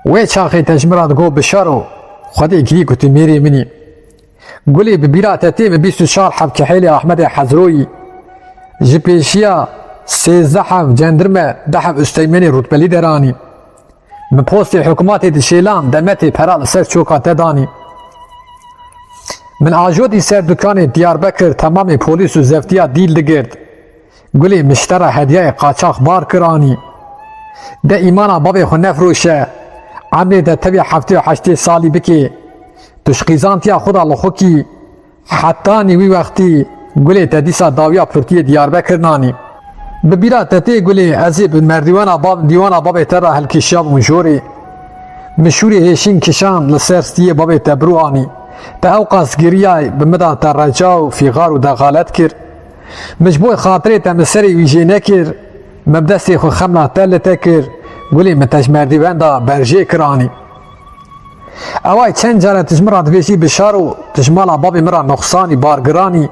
وی چاقی تجمرات گو بشارو خودی گری کتی میری منی گلی ببیرا تتی به 24 حب کحیل احمد حضروی جپیشیا 13 حب جندرمه 10 حب استیمنی رتبلی درانی من پوست حکومات دشیلان دمتی پرال سر چوکات دانی من آجودی سر دکان دیاربکر تمام پولیس و زفتیا دیل دگرد گلی مشترا هدیه قاچاق بار کرانی ده ایمانا بابی خو نفروشه عمری ده تبی 7 سالی بکی تشخیزانتیا خدا لخوکی حتی نیوی وقتی گلی تدیسا داویا پرتی دیاربکر نانی ببیرا تتی گلی ازی بن دیوانا بابی تر را هلکشاب مجوری مشوری هشین کشان لسرستی بابی تبروانی تا اوقاس گریای بمدان تا رجاو فی غار و دغالت کر مجبوع خاطری تا مسری ویجی نکر مبدستی خو خملا تل تکر گلی متجمردی وندا برجی کرانی اوای چند جاره تجمرات بیشی بشارو تجمالا بابی مرا نقصانی بارگرانی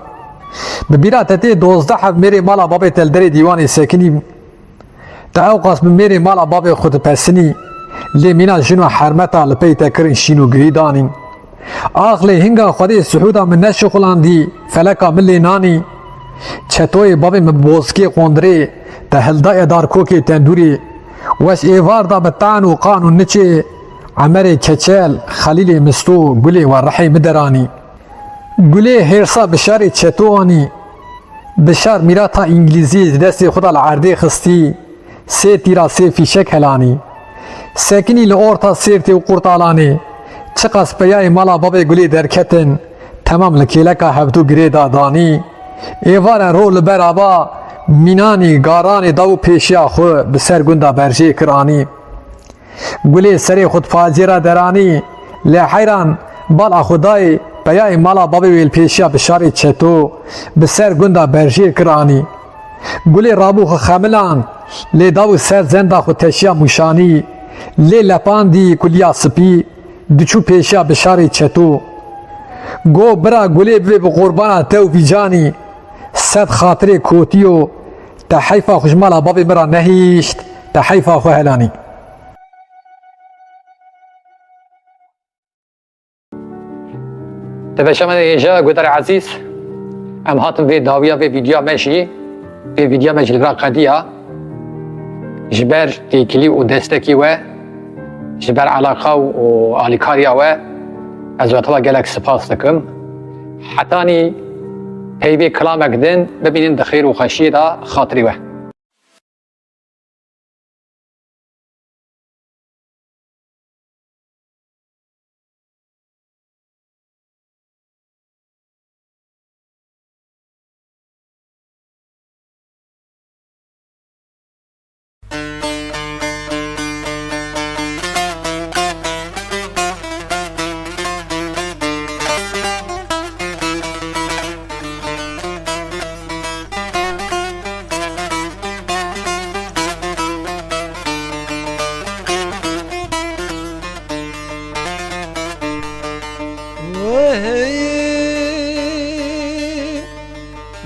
ببیرا تتی 12 حب میری مالا بابی تلدری دیوانی سکنی تا اوقاس بمیری مالا بابی خود پسنی لی مینا جنو حرمتا لپی تکرین شینو گریدانی آخلی هنگا خودی سحودا من نشغلاندی فلکا ملی نانی چطوی بابی مبوزکی قندری تا هلدای دارکوکی تندوری وش ایوار دا بتان و قانون نچه عمر چچل خلیل مستو گلی و رحی مدرانی گلی هرسا بشاری چطوانی بشار میراتا انگلیزی دستی خدا العرده خستی 3 تیرا 3 فیشک هلانی سکنی لورتا سیرتی و قرطالانی چقاس پیای مالا بابی گلی درکتن تمام لکیلکا هفتو گری دادانی ایوار رول برابا مینانی گارانی داو پیشیا خو بسر گندا برجی کرانی گلی سری خود فاجرا درانی لی حیران بالا خدای پیای مالا بابی ویل پیشیا بشاری چتو بسر گندا برجی کرانی گلی رابو خو خملان لی داو سر زندا خو تشیا مشانی لی لپاندی کلیا سپی دچو پیشیا بشاری چتو گو برا گلی بی بقربانا تو بی جانی صد خاطر کوتیو تا حیفا خوشمالا بابی مرا نهیشت تا حیفا خو هلانی تبشم اینجا گودر عزیز ام هاتم في داویا في فيديو ماشي في فيديو ماشي لبرا قضية جبر تيكلي ودستكي و جبر علاقة وعليكاريا و از وطبع گلک سپاس دکم حتانی پیوی کلامک دن ببینین دخیر و خشی دا خاطری و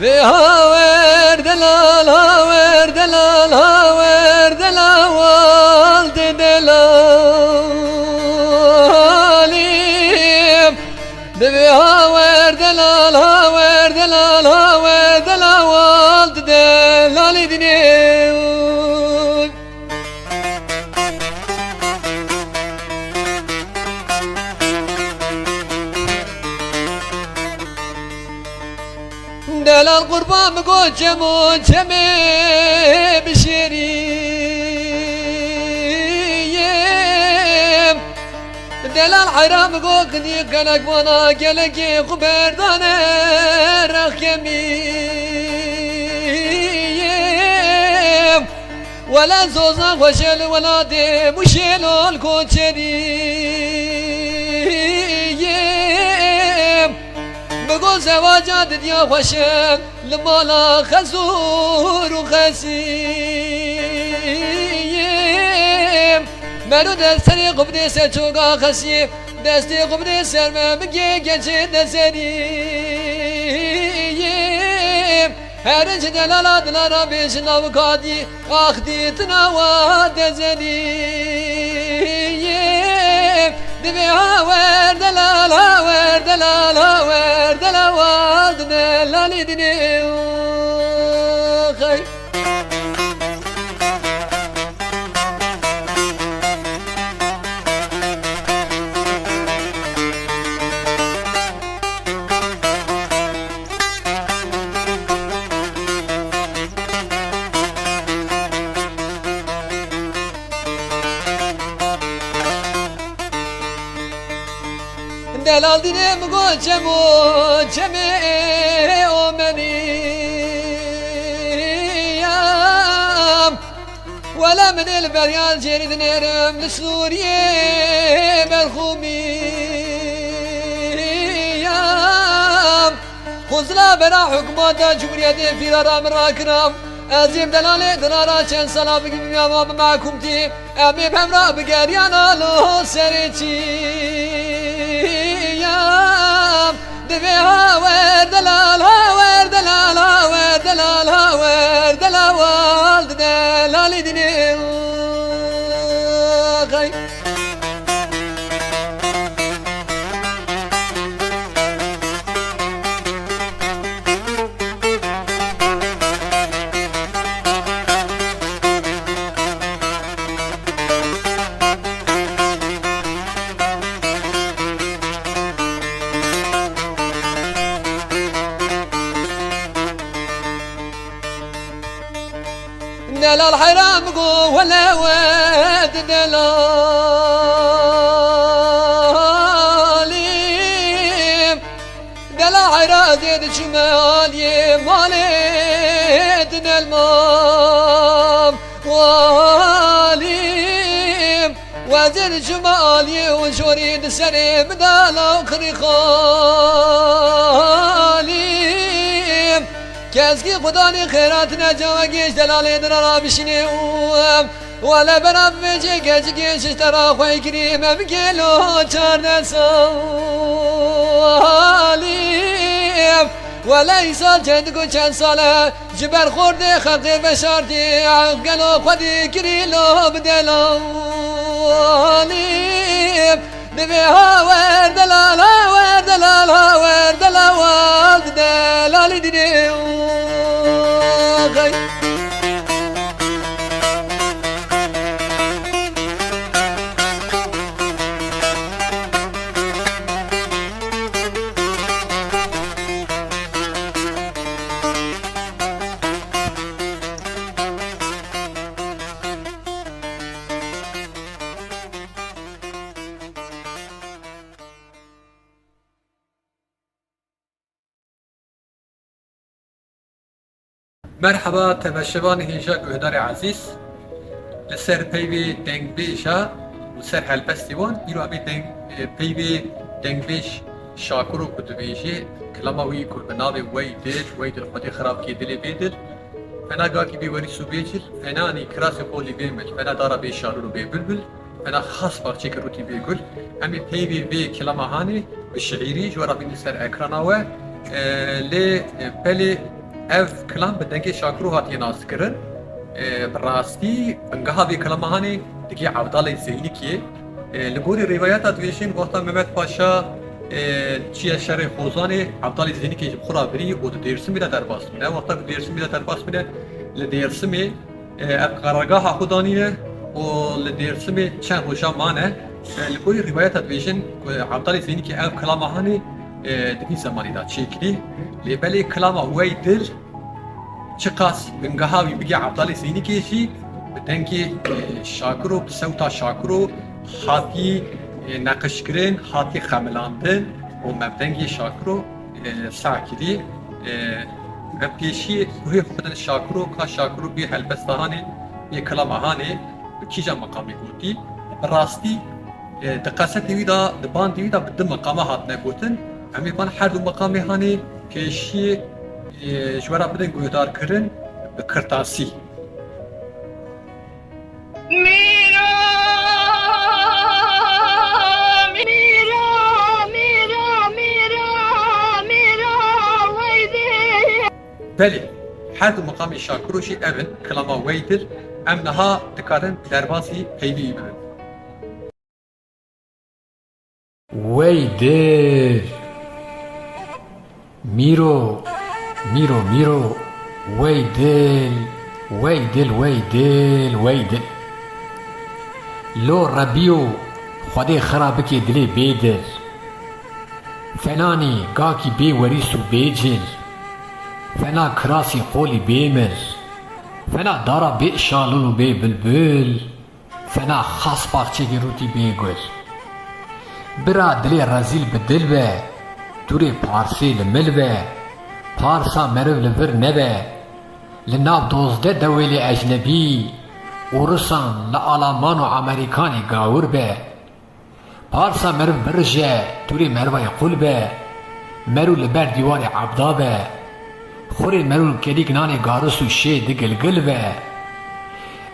Ve haver delal haver delal haver delal valde delalim Ve haver delal haver delal haver delal valde delalidine Delal kurban mı koçemu çeme bişeriyem Delal hayram mı kokni kalak bana geleki kuberdane rahkemiyem Vela zoza koşel vela de muşel ol koçeriyem بگو زواجات دیا خوشم لمالا خزور و خسیم منو دستری قبلی سر چوگا خسیم دستی قبلی سر من بگی گنچه نزریم هر چه دلالا دلالا بیشن آوکادی آخدی تناوا دزریم دبی هاور دلال هاور دلال هاور دلال دلالی دنی خی Delal dinim goçemu çeme o meniyam Vela min el beryal ceridin erim Suriye merhumiyam Kuzla bera hükümata cumhuriyeti firara mırakram Ezim delale dırara çen salam gibi yamam mahkumti Emi pemra begeryan alo serici Deve haver delal haver delal haver delal haver delal valde delali dine gay دلال حرام قو ولا واد دلاليم دلال حرام زيد شمالي مالي المام واليم وزيد شمالي وشوريد سريم دالا وخريخاليم Kezki Kudani khairatine cava geç delaledin ara bişiniyum Vela berab vece geci geç iştara khoy kirim em gelo çarden salim Vela isal cend kuçen sale Jiber khorde khakir beşardi Gelo khodi kirilo bedelalim Deve haver delal haver delal haver delal valde delali dine gay مرحبا تماشبان هيجا قهدار عزيز لسر بيبي دنگ بيشا وسر هلبستيوان إلو أبي دنگ بيبي دنگ بيش شاكرو كتبيشي كلما وي كل بنابي وي دل خدي خراب كي دلي بيدر فنا قاكي بي وريسو بيجر فنا اني كراسي قولي بيمج فنا دارا بي شارولو بي بلبل فنا خاص بارچه كروتي بيقول همي بيبي بي كلما هاني بالشعيري جورا بي نسر اكراناوه لي بلي ev kilam bi dengê Şakiro hatiye naskirin. Bi rastî bingeha vê kilamahanê digê Evdalê Zeynîkiyê li gorî rivayeta dibêjin wexta Mehmet Paşa çiye şerê Xozanê Evdalê Zeynîkê ji xura birî û di Dêrsimê de derbas bûne. Wexta ku Dêrsimê de derbas bûne li Dêrsimê ev qarargaha xwe danîne û li Dêrsimê çend roja mane. Li gorî rivayeta dibêjin ku Evdalê Zeynîkê ev kilamahanê di vî zemanî da çêkirî. Lêbelê kilama wey dil çiqas bingeha wî bigê Evdalê Zeynîkê jî bi dengê Şakiro bi sewta Şakiro hatî neqişkirin, hatî xemilandin û mevdengê Şakiro sakirî. Em pêşî guhê xwe bidin Şakiro ka Şakiro bê helbestdanê bê kilamahanê bi kîja meqamê gotî. Bi rastî di qesetê wî da di bandê wî da bi di meqama hatine gotin. Em ê van her du meqamê hanê pêşî ji wera bidin guhdarkirin bi kirtasî. Belê, her du meqamê Şakiro jî evin kilama wey dir. Em niha dikarin derbasî peywî bibin. Wey dir. Mîro, mîro, mîro. Wey dil, wey dil, wey dil, wey dil. Lo Rebiyo, Xwedê xira bike dilê bêdir. Fenanî gakî bê werîs û bêcil. Fena kirasî qolî bêmir. Fena dara bê şalûl û bê bülbül. Fena xas baxçekî rûtî bê gul. Bira dilê rezîl bi dil be. Durê Parsê li mil be. Parsa meriv li vir nebe. Li nav 12 dewêlê ecnebî û Rusan li Alaman û Amerîkanê gawir be. Parsa meriv birje, durê merivayê qul be. Merû li ber dîwarê ebda be. Xurê merû kerîk nanê garis û şê digilgil be.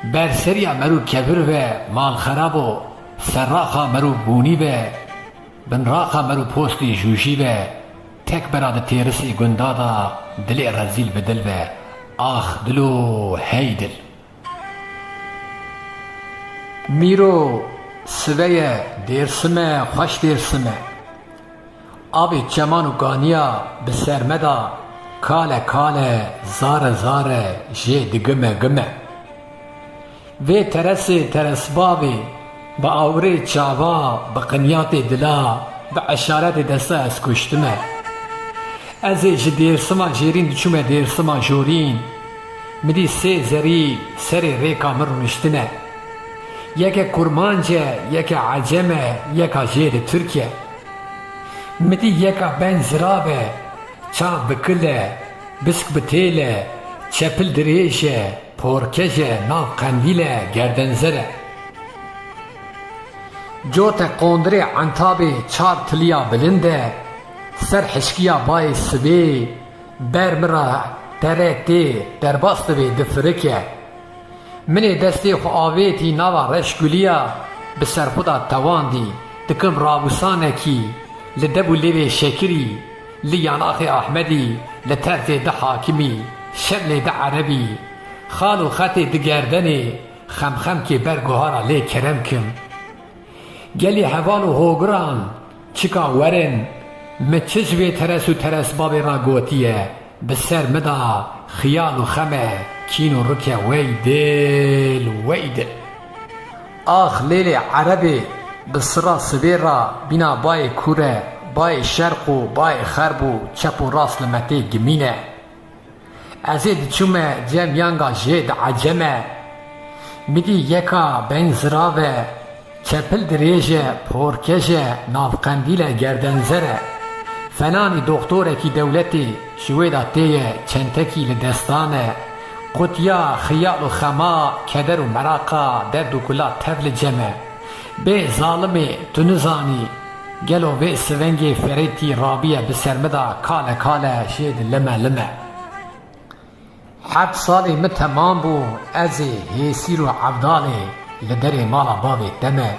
Berseriya merû kevir be, malxerab û serraxa merû bûnî be. Binraxa merû postê jûjî be. Tek bera di têrisê gunda da dilê rezîl bi dil be. Ah dilo hey dil. Mîro siveye Dêrsimê xweş Dêrsimê. Avê çeman û ganiya bi ser me da kale kale zare zare jê digime gime. Vê teresê teresbavê bi awrê çava bi qinyatê dila bi eşaretê desta ez kuştime. Ez ê ji Dêrsima jêrîn diçûme Dêrsima jorîn. Midî sê zerî serê rêka min rûniştine. Yeke kurmance, yeke eceme, yeka jê di Tirkiye. Midî yeka ben zirabe, çav bi kile, bisk bi têle, çepil dirêje, porkeje, nav qendîle, gerdenzere. Cote qondirê entabê çar tiliya bilinde, ser hişkiya bayê sibê, ber mira derê tê derbas dibe di firike. Minê destê xwe avêtî nava reşgûliya, bi serxuda tewandî, dikim rawîsanekî, li deb û lêvê şekirî, li yanaxê Ahmedî, li tertê di hakimî, şemlê di erebî, xal û xetê di gerdenê, xemxemkê ber guhara lê kerem kim. Gelî heval û hogiran, çika werin, mi çi ji vê teres û teresbabê ra gotiye, bi ser mi da xiyal û xeme, kîn û rike wey dil, wey dil. Ah lêlê erebê, bi sıra sibê ra bîna bayê kûre, bayê şerq û bayê xerb û çep û rast li me tê gimîne. Ez ê diçûme cem yanga jê di eceme, midî yeka ben zirave, çepil dirêje, porkeje, navqendîle gerdenzere. Fenanî doktorekî dewletê ji wê da têye çentekî li destane. Qutiya xiyal û xema, keder û meraqa, derd û kula tev li ceme. Bê zalimê tu nizanî, gelo vê sivengê ferêtî rabiye bi ser me da kale kale jê di lime lime. Heft salê min temam bû, ez ê hêsîr û Evdalê li derê mala bavê deme.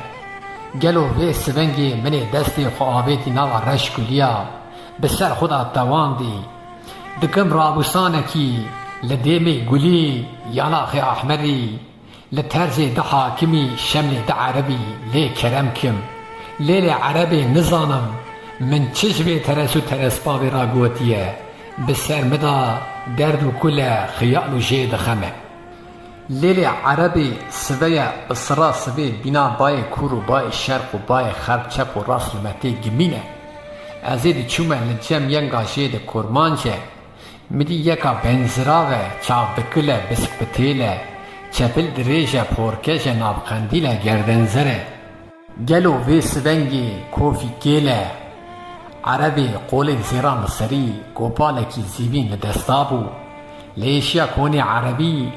Gelo vê sivengê minê destê xwe avêtî nava reşgûliya, bi ser xwe da tewandî. دکم رابوسانکی لدیمی گلی یالاخی احمری لترزی ده حاکمی شمل ده عربی لی کرم کم لیل عربی نزانم من چشوی ترسو ترسپاوی را گوتیه بسر مدا درد و کل خیال و جید خمه لیل عربی سویه بسرا سوی بینا بای کور و بای شرق و بای خرب چپ و راست لمتی گمینه ازید چومه لجم ینگا جید کرمانجه مدی یکا بنزراوه چاو بکله بسک بتیله چپل دریجه پورکشه نابخندیله گردنزره گلو وی سونگی کوفی گیله عربی قول زیران سری گوپالکی زیوین لدستابو لیشیا کونی عربی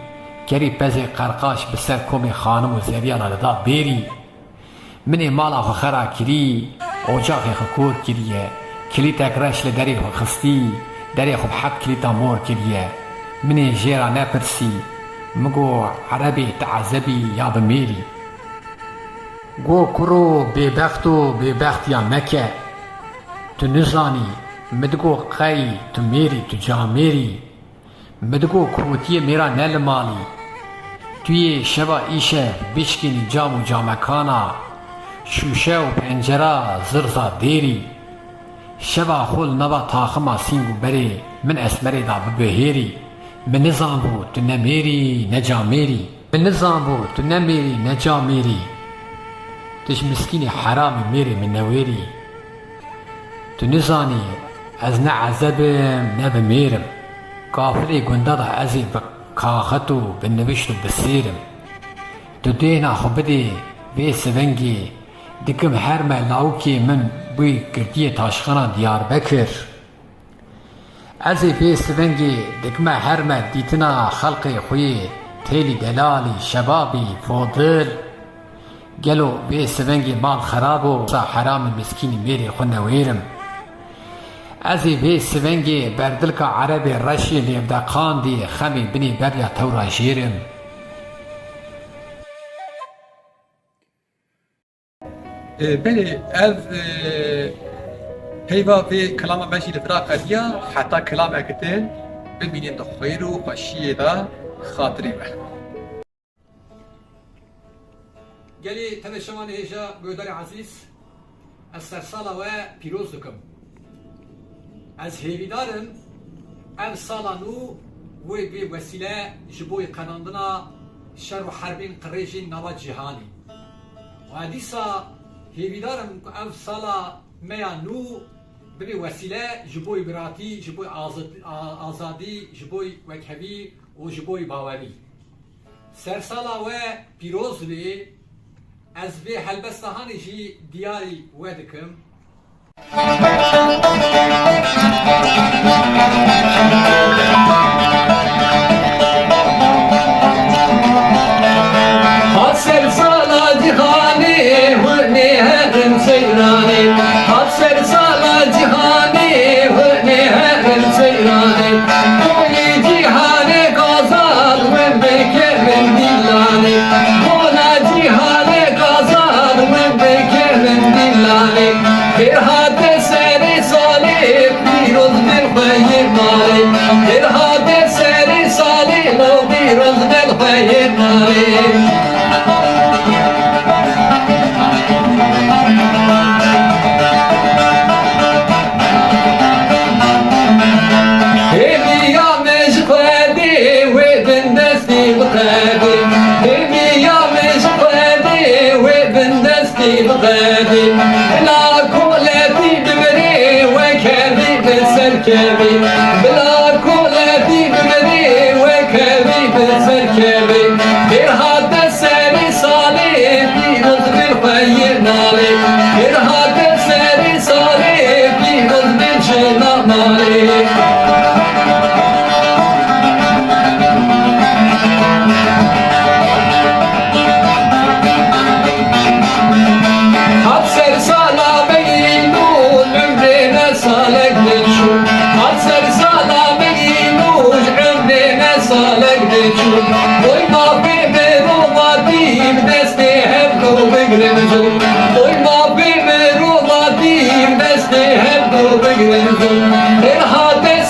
کری پزی قرقاش بسر کومی خانم و زریان لدا بیری منی مالا خو خرا کری اوجاقی خو کور کریه کلی تکرش لدری خو خستی دری خو بحق کلی تا مور کریه منی جیرا نپرسی مگو عربی تعذبی یا بمیری گو کرو ببخت و ببخت یا مکه تو نزانی مدگو قی تو میری تو جا میری مدگو کوتی میرا نل مالی توی شبا ایشه بشکنی جام و جامکانا شوشه و پنجره زرزا دیری شبا خول نبا تاخما سینگو بری من اسمری دا ببهیری من نظام بو تو نمیری نجا میری من نظام بو تو نمیری نجا میری تش مسکینی حرامی میری من نویری تو نزانی از نه عذبم نه بمیرم کافری گنده دا ازی بکاختو بنوشتو بسیرم تو دینا خو بدی بی سونگی دکم هر ملاوکی من بوی گردی تاشخانا دیار بکر ازی بی سونگی دکم هر مل دیتنا خلقی خوی تیلی دلالی شبابی فاضل گلو بی سونگی مال خرابو سا حرام مسکینی میری خو نویرم ازی بی سونگی بردلک عربی رشی لیبدا قاندی خمی بنی بریا تورا جیرم بله ev heyva ve kelama meşi li fira qediya heta kelam ekitin bibînin de xwêr û xweşiyê de xatirê me. گلی تنشمان هیجا بودار عزیز از سرسالا و پیروز دکم از هیویدارم ام سالا نو و به وسیله جبوی قناندنا شر و حربین قریجین نوا جهانی و دیسا هیویدارم ام سالا میا نو به وسیله جبوی براتی جبوی آزادی جبوی وکهوی و جبوی باوری سرسالا و پیروز وی از به هلبستهانی جی دیاری ودکم هات سرسالا جهانی و نهرم سیرانی هات سرسالا جهانی و نهرم سیرانی کوی جهان گازاد و بکرم دیلانی کونا جهان گازاد و بکرم دیلانی bir hade seri salih bir del hayır mali bir hade seri salih bir del hayır mali Hebi ya mecfedi ve bendesti bukadi Hebi ya mecfedi ve bendesti bukadi La kuleti bimri ve kebi bilser kebi La kuleti bimri ve kebi bilser kebi Bir hadde seri salih bir bil hayır nali Bir hadde seri salih bir bil cenab nali Doyma bir merumatim desti hep dur begrendim. Bir hades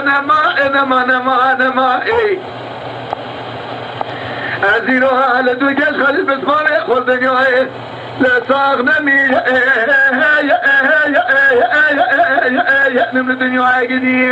انما ايه ازيرو على دوجاش خالد بسماري خذ دنيا ايه لا تغنمي يا نمر الدنيا عقدي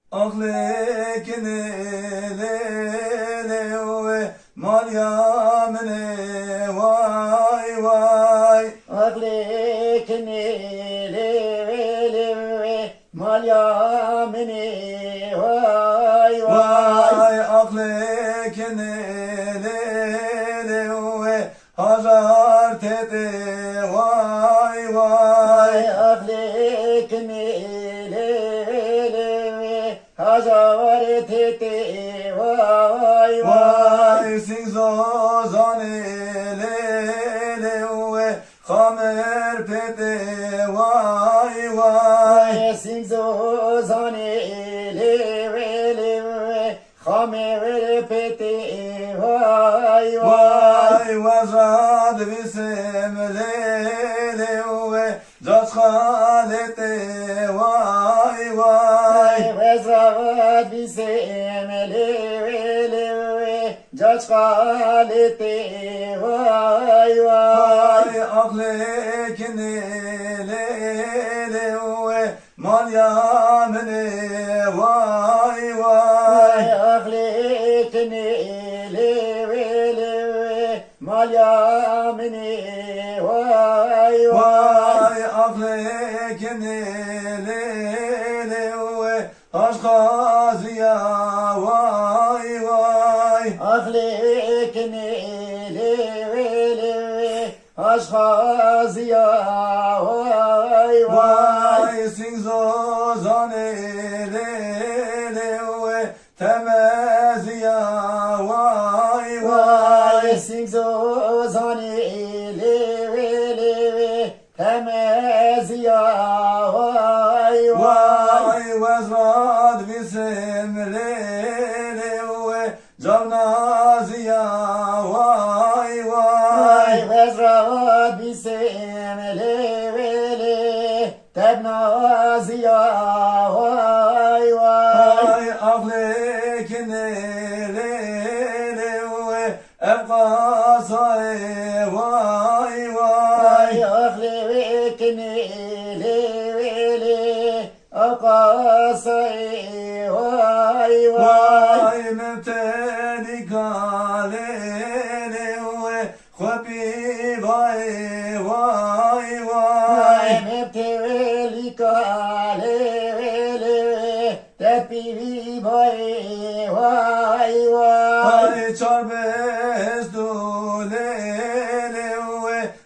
Aklekine le Maryam'ne vay vay. Aklekine le Maryam'ne vay vay. Aklekine le Hazar tete vay vay. Aklekine Hazar tete vay vay. Sin zozane le Khamer pete vay vay. Sin zozane le Khamer pete vay vay. Vazad visem le Zat khalete vay vay. Vazad visem le Zat khalete vay vay. Aklekine le Maryam'ne vay vay. Aklekine le Maryam'ne vay vay. Aklekine le Aşkaziya vay vay. Aklekine le Aşkaziya vay vay. Sin zozane le Temeziya vay vay. Sin zozane le Temeziya vay vay. Vezrad visem le Cavnaziya vay vay. Vezrad visem le Tebnaziya vay vay. Ahle ابقى صاي واي واي اخلي ويكني لي ابقى صاي واي واي مبتدي قالي خبي باي واي واي مبتدي قالي تبي باي واي واي چاربز دوله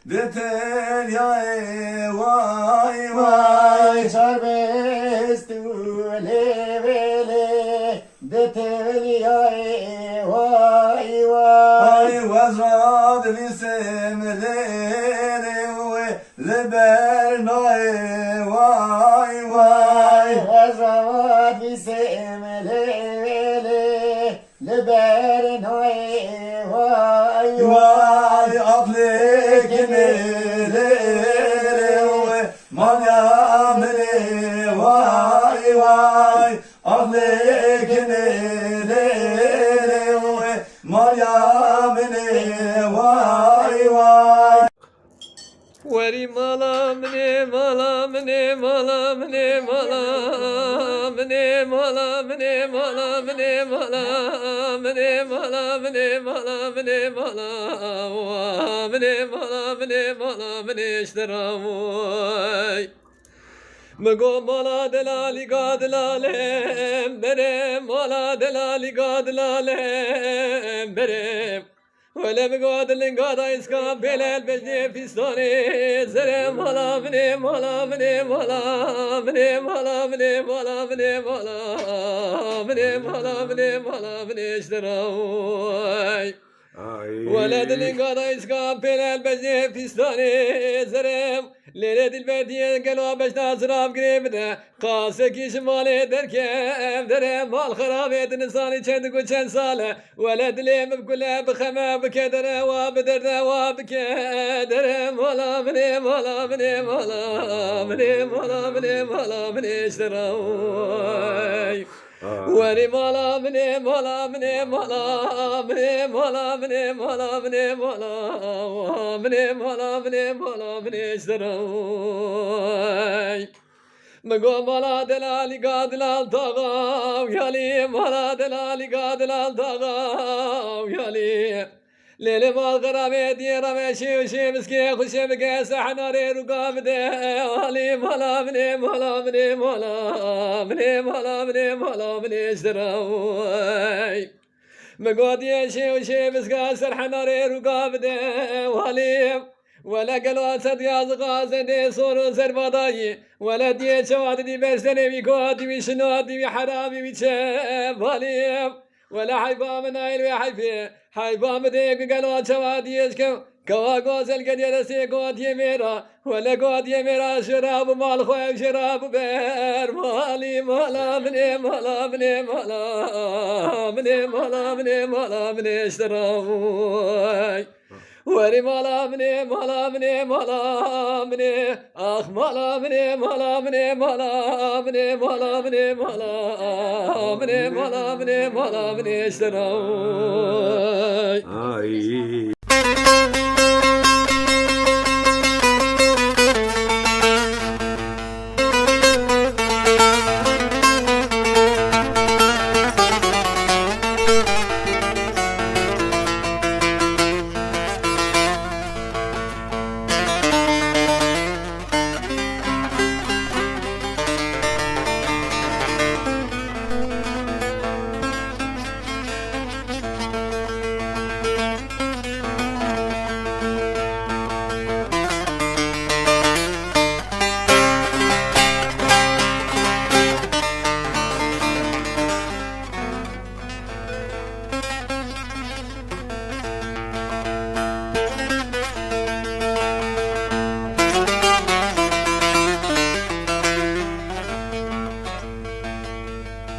دتر یای وای وای چاربز دوله دتر یای وای وای وزراد ویسم لبرنای وای وای وزراد ویسم لبرنای وای وای عقلك ملي مريم لي واي واي عقلك ملي مريم لي واي واي وري مالا مني مالا مني مالا مني مالا مني مالا مني مالا مني مالا مني مالا مني مالا مني مالا مني مالا مني مالا مني اشتراوي مگو مالا دلالی گادلالم برم مالا دلالی گادلالم برم ولا مقعد الانقاض يسكب بلال بجني في ستوني زرم ولا مني ولا مني ولا مني ولا مني ولا مني ولا مني ولا مني ولا مني اشتراوي ولد الانقاض يسكب بلال بجني في ستوني زرم ليلة البردية قالوا باش نازراب قريبنا قاسكي شمالي دركم درم مال خرابيت نصاني چند قو چند سالة ولد ليم بكله بخما بكدر وابدر وابكدر مولا مني مولا مني مولا مني مولا مني مولا مني اشتراوي وري مولا مني مولا مني مولا مني مولا مني مولا مني مولا مني مولا مني مولا مني اشتراوي مقو مولا دلالي قادلال طغاو يالي مولا دلالي قادلال طغاو يالي ليلة ما غرامي ديرا ماشي وشي مسكي خشي بقى سحنا ريرو قابده والي مولا مني مولا مني مولا مني مولا مني مولا مني اشتراوي مقود يشي وشي مسكي سحنا ريرو قابده والي ولا قالوا اسد يا زغازه دي صورو سرباداي ولا دي شواد دي برسني بيكواتي بيشنواتي بحرامي بيشاب والي ولا حيبا من عيل وحيفي حيبا مديك قالوا شوادي يشكو كوا غوزل قد يرسي قوت يميرا ولا قوت يميرا شراب مال خوي شراب بير مالي مالا مني مالا مني مالا مني مالا مني مالا مني اشتراوي وري مالا مني مالا مني مالا مني اخ مالا مني مالا مني مالا مني مالا مني مالا مني مالا مني مالا مني اشتراوي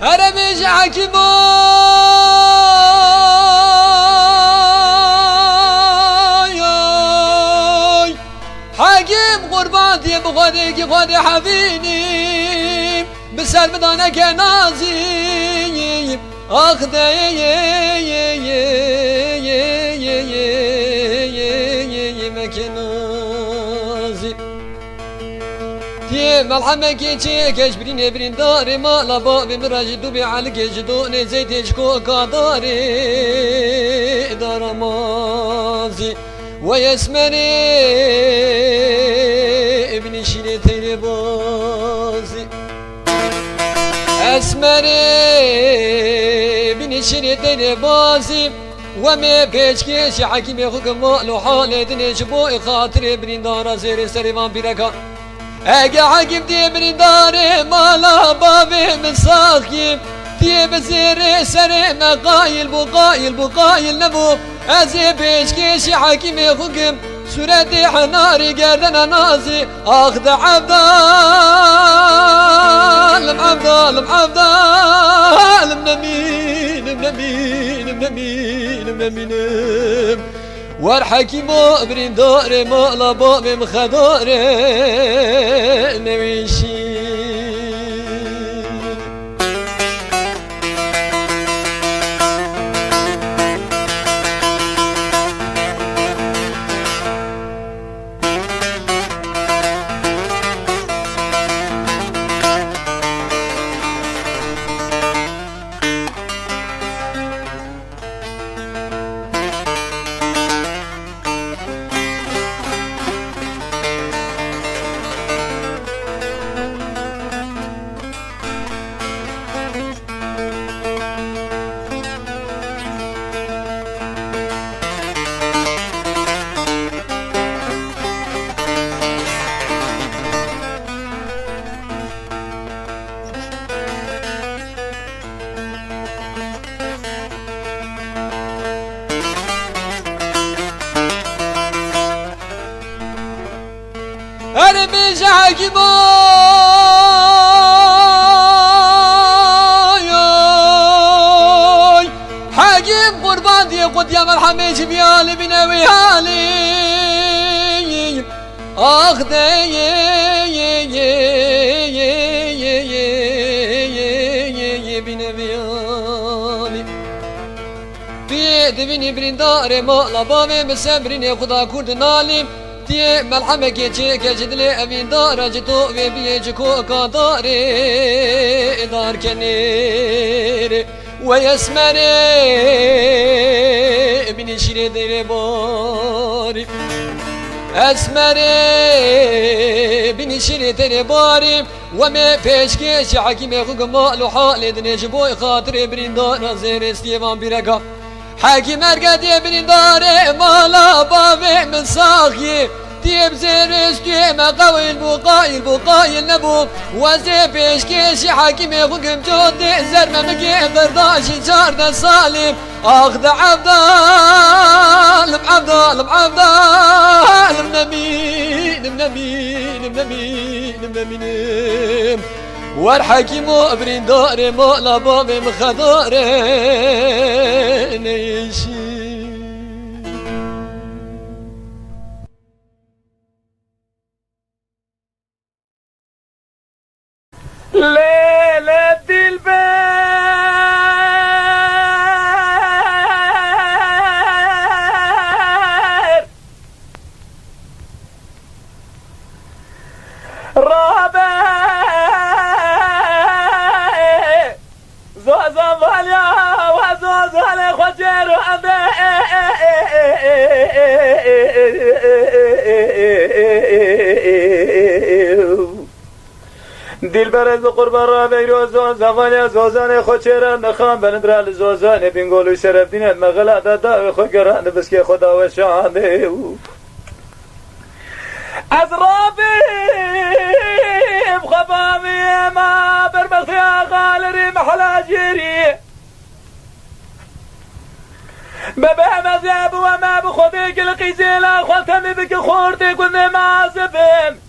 أرمج حكيماي حكيم قربانتي بخدك خد حفيني بسلم دانك نازي آخ مکنازی تیه ملحمه که چه کش برین برین داره مالا با بمراج دو به علقه جدو نزیتش کو کاداره دارمازی و یسمنی ابن شیره تیر بازی اسمنی ابن شیره تیر بازی و می پیچکش حکیم خوکم و حال دنش بو خاطر برین دارا زیر سریوان بیرکا اگه حکیم دی برین داره مالا بابی مساخیم دی بزیر سر مقایل بو قایل بو قایل نبو از پیچکش حکیم خوکم صورت حناری گردن نازی آخ دا عبدالم عبدالم عبدالم نمینم نمینم نمینم نمینم والحكيم برين دار مالا باب مخدار نويشي أنا بجاكي باي حاكم قربان دي قد يا مرحمة جبيالي بنوي هالي آخ بنوي هالي بيني برندار مالا بامي بسبريني خدا كرد نالي تي ملحمه كي كجدلي أبين دار جتو في بيجكو كداري دار كنير ويسمني ابن شيري دير باري اسمني ابن شيري دير باري وما فيشكيش حكيم خوك مالو حالي دنيش بوي خاطر ابن دار زير استيفان بيركا حكيم ارقد ابن دار مالا بابي من ساخي تيب زير استيم قوي البقايل بقايل نبو وزي بيشكيش حكيم خوكم جودي زرمه مكي برداشي جارد صالم اخذ عبدال عبدال عبدال نمين نمين نمين نمين والحكيم ابن دار مالا بابي مخدار نيشي ليلة البير رابع زوزة فاليا وزوزة لخوتير دل برز قربان را بیرو زوزان زوزان خوچران نخان بندرال زوزان بینگولو شرف دینت مغلط داوی خود گران بسکی خدا و شانده از رابیم خبامی ما برمخی آقالری محلا جیری ببه مذیب و ما بخودی کل قیزیلا خالتمی بکی خوردی کنه معصبیم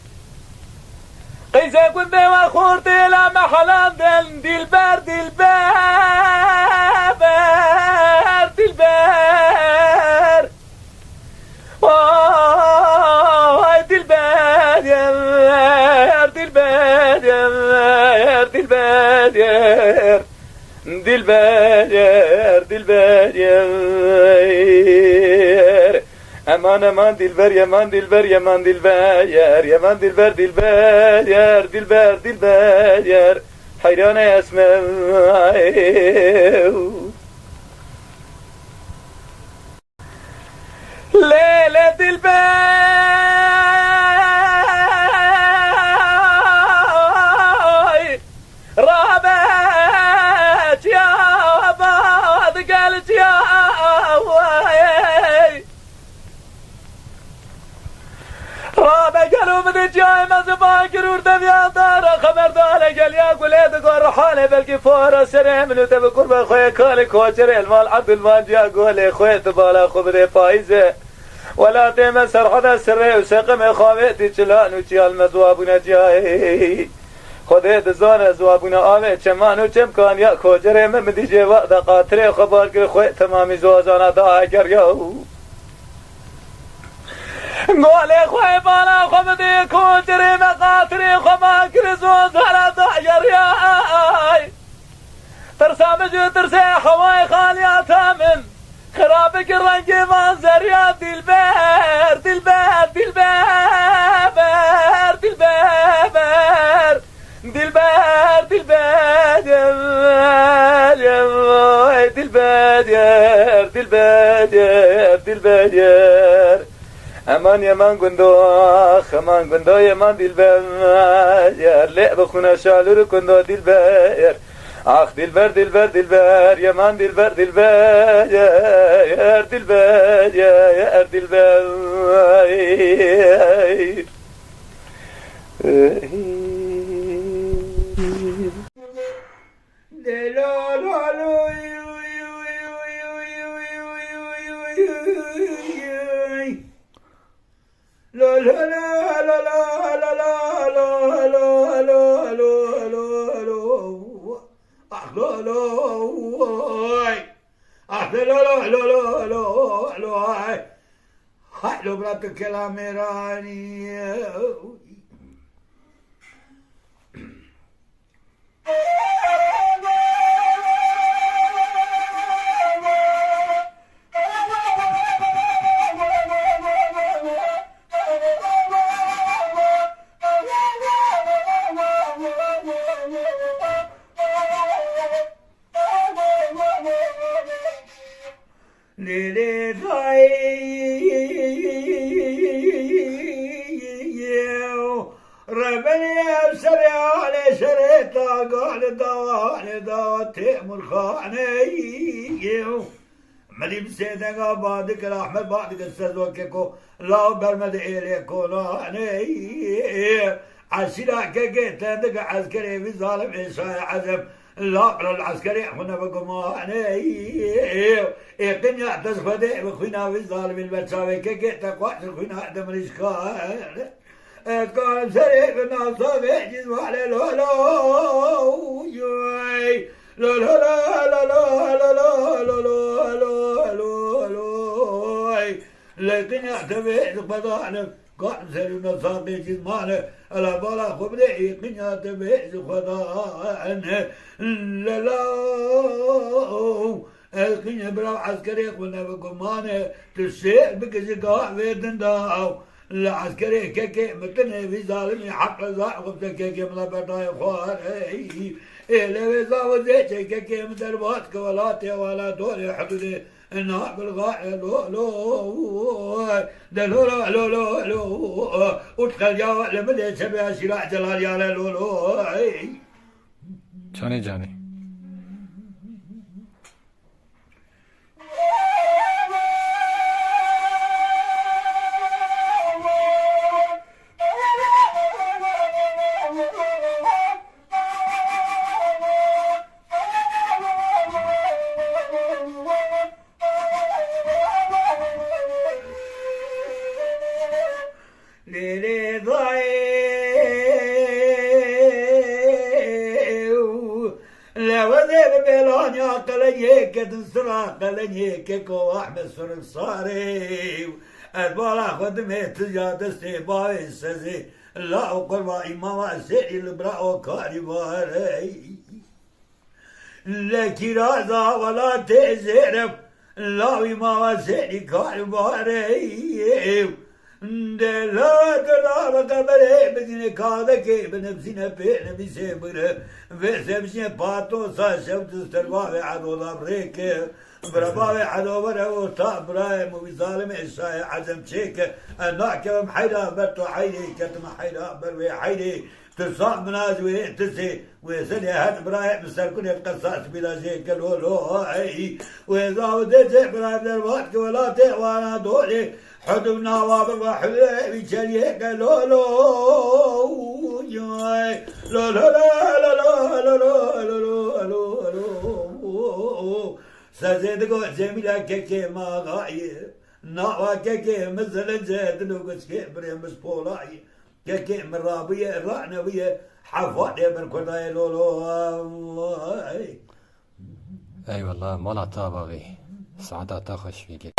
قيزة كنت وخورتي لا محلا دلبر دلبر دلبر واي دلبر يا دلبر يا دلبر يا دلبر dilber. Aman aman dilber yaman dilber yaman dilber yer yaman dilber dilber yer dilber dilber yer hayrana esmem lele dilber rabet ya abad قالت يا رابع قالوا بدي جاي ما زباكر وردم يا دار خبردار قال يا قولي دقور حالي بلقي فورة سريع منو تبكر بخوي كالي كوشر المال عبد المال جا قولي خوي تبالا خبري فايزة ولا تيم سرحة سري وسقم خاويتي چلان وچي المزوابنا جاي خودي دزان زوابنا آمي چمان و چم كان يا كوشر من بدي جي وقت قاتري خبار قل خوي تمامي زوازانا دا اگر ياو قولي خوي بالا خمدي كوجري مقاتري خماكري زوز على ضعير ياي ترسامج ترسي حواي خاليا تامن خرابك الرنجي منظر يا دلبر دلبر دلبر دلبر دلبر دلبر دلبر دلبر دلبر امان يمان قندو اخ امان قندو يمان دلبر لعب خونا شالور قندو دلبر اخ دلبر دلبر دلبر يمان دلبر دلبر يا دلبر يا دلبر لا لا لا لا لا لا لا لا لا لا لا لا لا لا لا لا لا حلو برات الكلام راني ليلي ضايو ربني ابشري على شريطة قال دوا تيمر خاني ملي بسيدنا بعدك الاحمد بعدك السزوكيكو لا برمد اليكو لاني عشيرا كيكيت عندك عسكري في ظالم عشاء عزم لا العسكري هنا بقماني يقين يعتز فدي بخوينا في الظالم المتساوي كيكيت قوات خوينا عدم الاشكال كان سريع الناس صافي جزم على لولو لا لا لا لا لا لا لا لا لكن يعتبر بضاعنا قام سرنا صافي جزمانه على بالا خبري يقين يعتبر خضاعنا لا لا القين براو عسكري قلنا بقمانه تسيء بكزقاع ويدن داو العسكري كيكي متنه في ظالمي حق زعقب كيكي من برداي خواري إلي وزاو زيتي كيكي من درباتك ولاتي ولا دوري حدودي النهار بالغاية لو لو لو لو لو لو ادخل يا لمدي سبيا سلاح جلال يا لو لو جاني جاني ليلي ضايو لا وذيب بلانيا قلنيك تنسرا قلنيك كو احمد سر صاري البالا خدمي تجاد استيباي سزي لا قربا امام سيري البراء كاري باري لكي رازا ولا تزرب لاوي ما وسيلي كان باري لا ترى قبل بدنا كذا كي بنفسنا بين بيسبر بيسبشين باتو ساشوت استروا على الابريك برباوي على ورا وطاب برايم وظالم إساء عزم شيك الناك محيرا برتو حيري كتم حيرا بروي حيري تصاب منازوي تسي ويسني هاد برايم مستركون القصاص بلا شيك لولو اي وإذا وديت برايم درواتك ولا تقوانا دولي حدبنا وابر وحلي بيشريك لولو جاي لولو لولو لولو لولو لولو سازدگو جمیلا که ما غایه نوا که مثل جد لوگش که بريمس بولاي که مرابيه رعنويه حفاده من كداي لولو اي والله مالا تابغي سعادة تخش فيك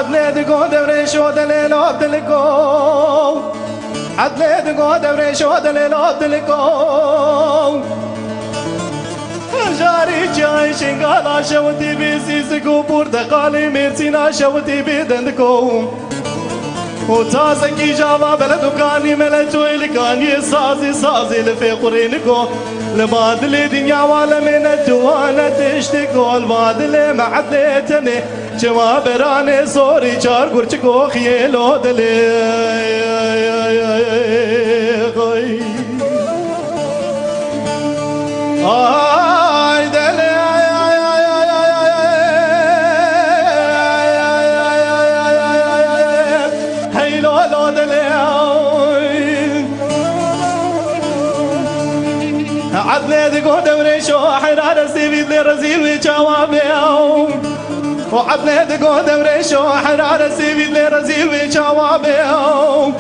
عدلي دقو دوري شو دليل عبدلكو عدلي دقو دوري شو دليل عبدلكو جاري جاي شنقالا شوتي بيسيسكو برتقالي ميرسينا شوتي بيدندكو وتاسكي جابا بلدكاني ملتو إلكاني سازي لفي قرينكو لبادلي دنيا ولا من الدوانة تشتكو البادلي معدلتني جوا براني صوري جار قرشكو خيلو دلي عدلي دقو دوري شو حرارة سيبيد لي رزيل ويجاوابيو وعدلي دقو دوري شو حرارة سيبيد لي رزيل ويجاوابيو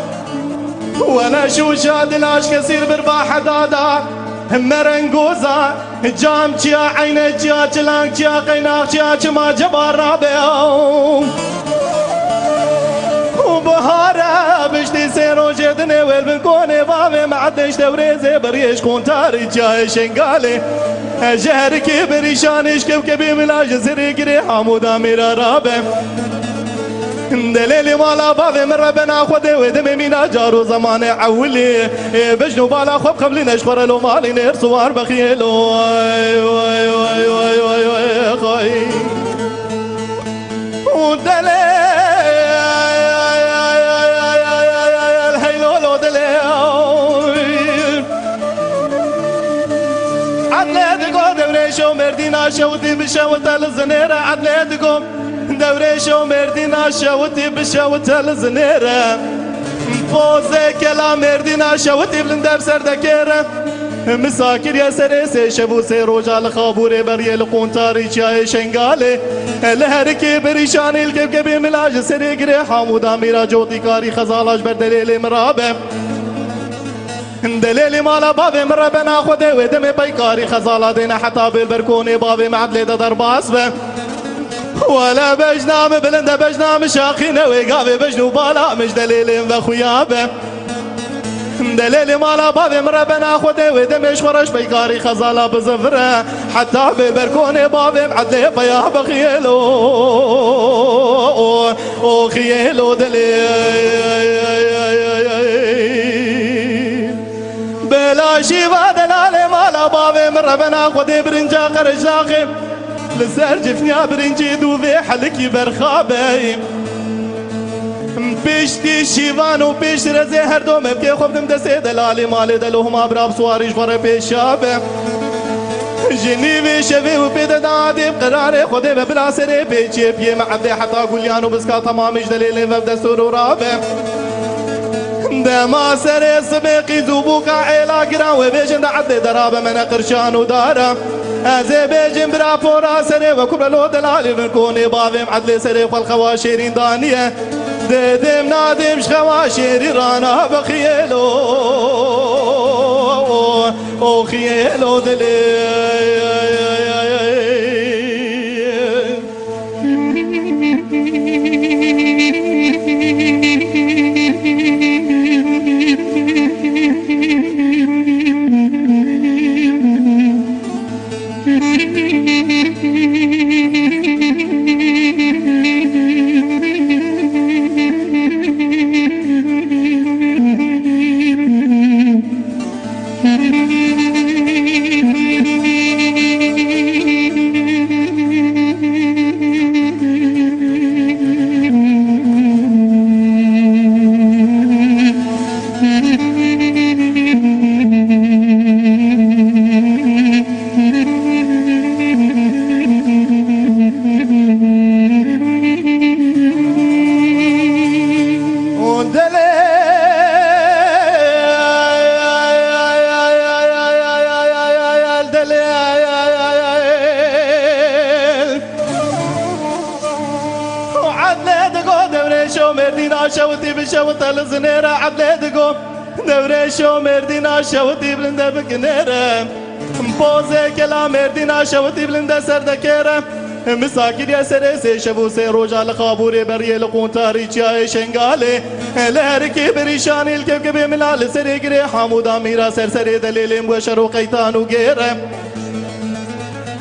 وانا شو شاد العاش كسير برباح دادا مرنقوزا جام جيا عين جيا جلانك جيا قيناق جيا جما جبار رابيو وبهارة بشتي سيرو جدني والبنكوني بابي معدش دوريزي بريش كونتاري جاي شنقالي جهركي بريشانش كبكبي ملاج زري قري حمودا ميرا رابي دليلي مالا بابي من ربنا خودي ودمي مينا جارو زمان عولي بجنو بالا خوب قبل نشخر لو مالي نير صوار بخيلو واي واي واي واي واي خاي ودليل شو مردينا شوتي بشوتة الزنيرة عدليتكم دوري شو مردينا شوتي بشوتة الزنيرة بوزي كلا مردينا شوتي بلندر سردكيرة مساكر يا سريسي شبو سيروجا لخابوري بري لقونتاري جاي شنقالي لهركي بريشاني الكبكبي ملاج سريقري حامودا ميرا جوتي كاري خزالاج بردليلي مرابي دليلي مالا بابي من ربنا خودي ودمي بيكاري خزالة دينا حتى بالبركوني بابي معدلي دار باسبه ولا بجنام بلند بجنام شاخينه ويقابي بجنو بالا مش دليلي بخيابه دليلي مالا بابي من ربنا خودي ودمي شورش بيكاري خزالة بزفره حتى بالبركوني بابي معدلي بيا بخيلو خيلو دليل بلا شيفا دلالي مالا بابي من ربنا خودي برنجا قرش داخل لسر جفنيا برنجي دوفي حلكي برخابي بيشتي شيفان وبيش رزي هردو مبكي خوب دسي دلالي مالي دلوهم ابراب سواريش فرا بيشابي جنيبي شفي وبيدا دادي بقراري خودي ببلا سري بيجي بيه معدي حتى قوليانو بسكا تمامش دليلي فبدا سورو رابي دما سري سبيقي زوبوكا عيلا قرا وبيجن دا عدي درابة من قرشان ودارا ازي بيجن برا فورا سري وكبر لو دلالي نكوني بابي معدلي سري والخواشيرين دانية ديدم نادم شخواشيري رانا بخيلو خيلو دلي شوتي بشوت الزنيرة عدلي دقو دوري شو مردينا شوتي بلنده بكنيرة بوزي كلا مردينا شوتي بلنده سردكيرة مساكن يا سرسي شبو سيروج على خابوري بري لقون تاريخ شنغالي لهركي بريشاني الكبكب ملال سريقري حمودا ميرا سرسري دليل مبشر وقيتان وغيره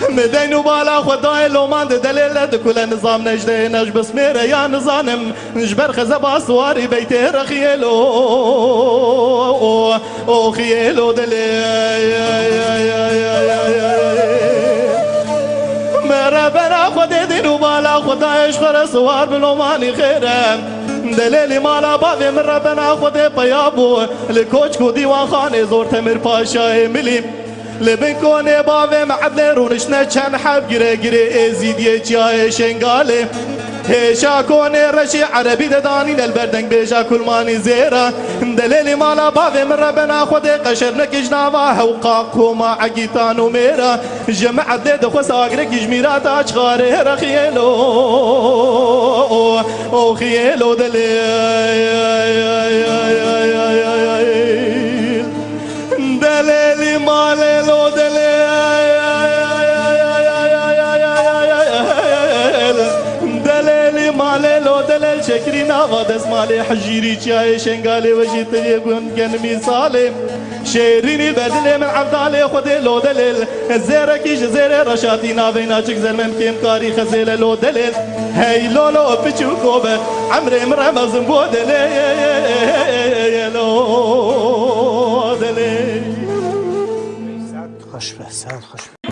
مدين وبالا خداي لو ماند دليل كل نظام نجدي نج بسمير يا نظام نجبر خزبا سواري بيتي رخيلو او خيلو دليل مرابنا خدي دين وبالا خداي شخر سوار بلوماني خيرم دليلي مالا بابي من ربنا خدي بيابو لكوچ کو ديوان خانه زور تمر پاشا ملي لبن كوني بابي معدل رونشنا چند حب گره گره ازيد يجا شنغالي هيشا كوني رشي عربي دانين البردنگ بيجا كل ماني زيرا دليلي مالا بابي من ربنا خدي قشر نكجناوا وقاقو ما عقيتان وميرا جمع ديد خو ساقرك جميرات اشغاري رخيلو او خيلو دليلي مالي لو دليلي مالي لو دليل شكري نافا دسمالي حجيري چاي شنغالي وجيت يقون كان مثالي شيريني بدلي من عبدالي خدي لو دليل زيركي جزيري رشاتي نافينا چك زلمن كيم كاري خزيل لو دليل هاي لولو بچو كوبه عمري مرمز بو دليل لو دليل خوش به سال خوش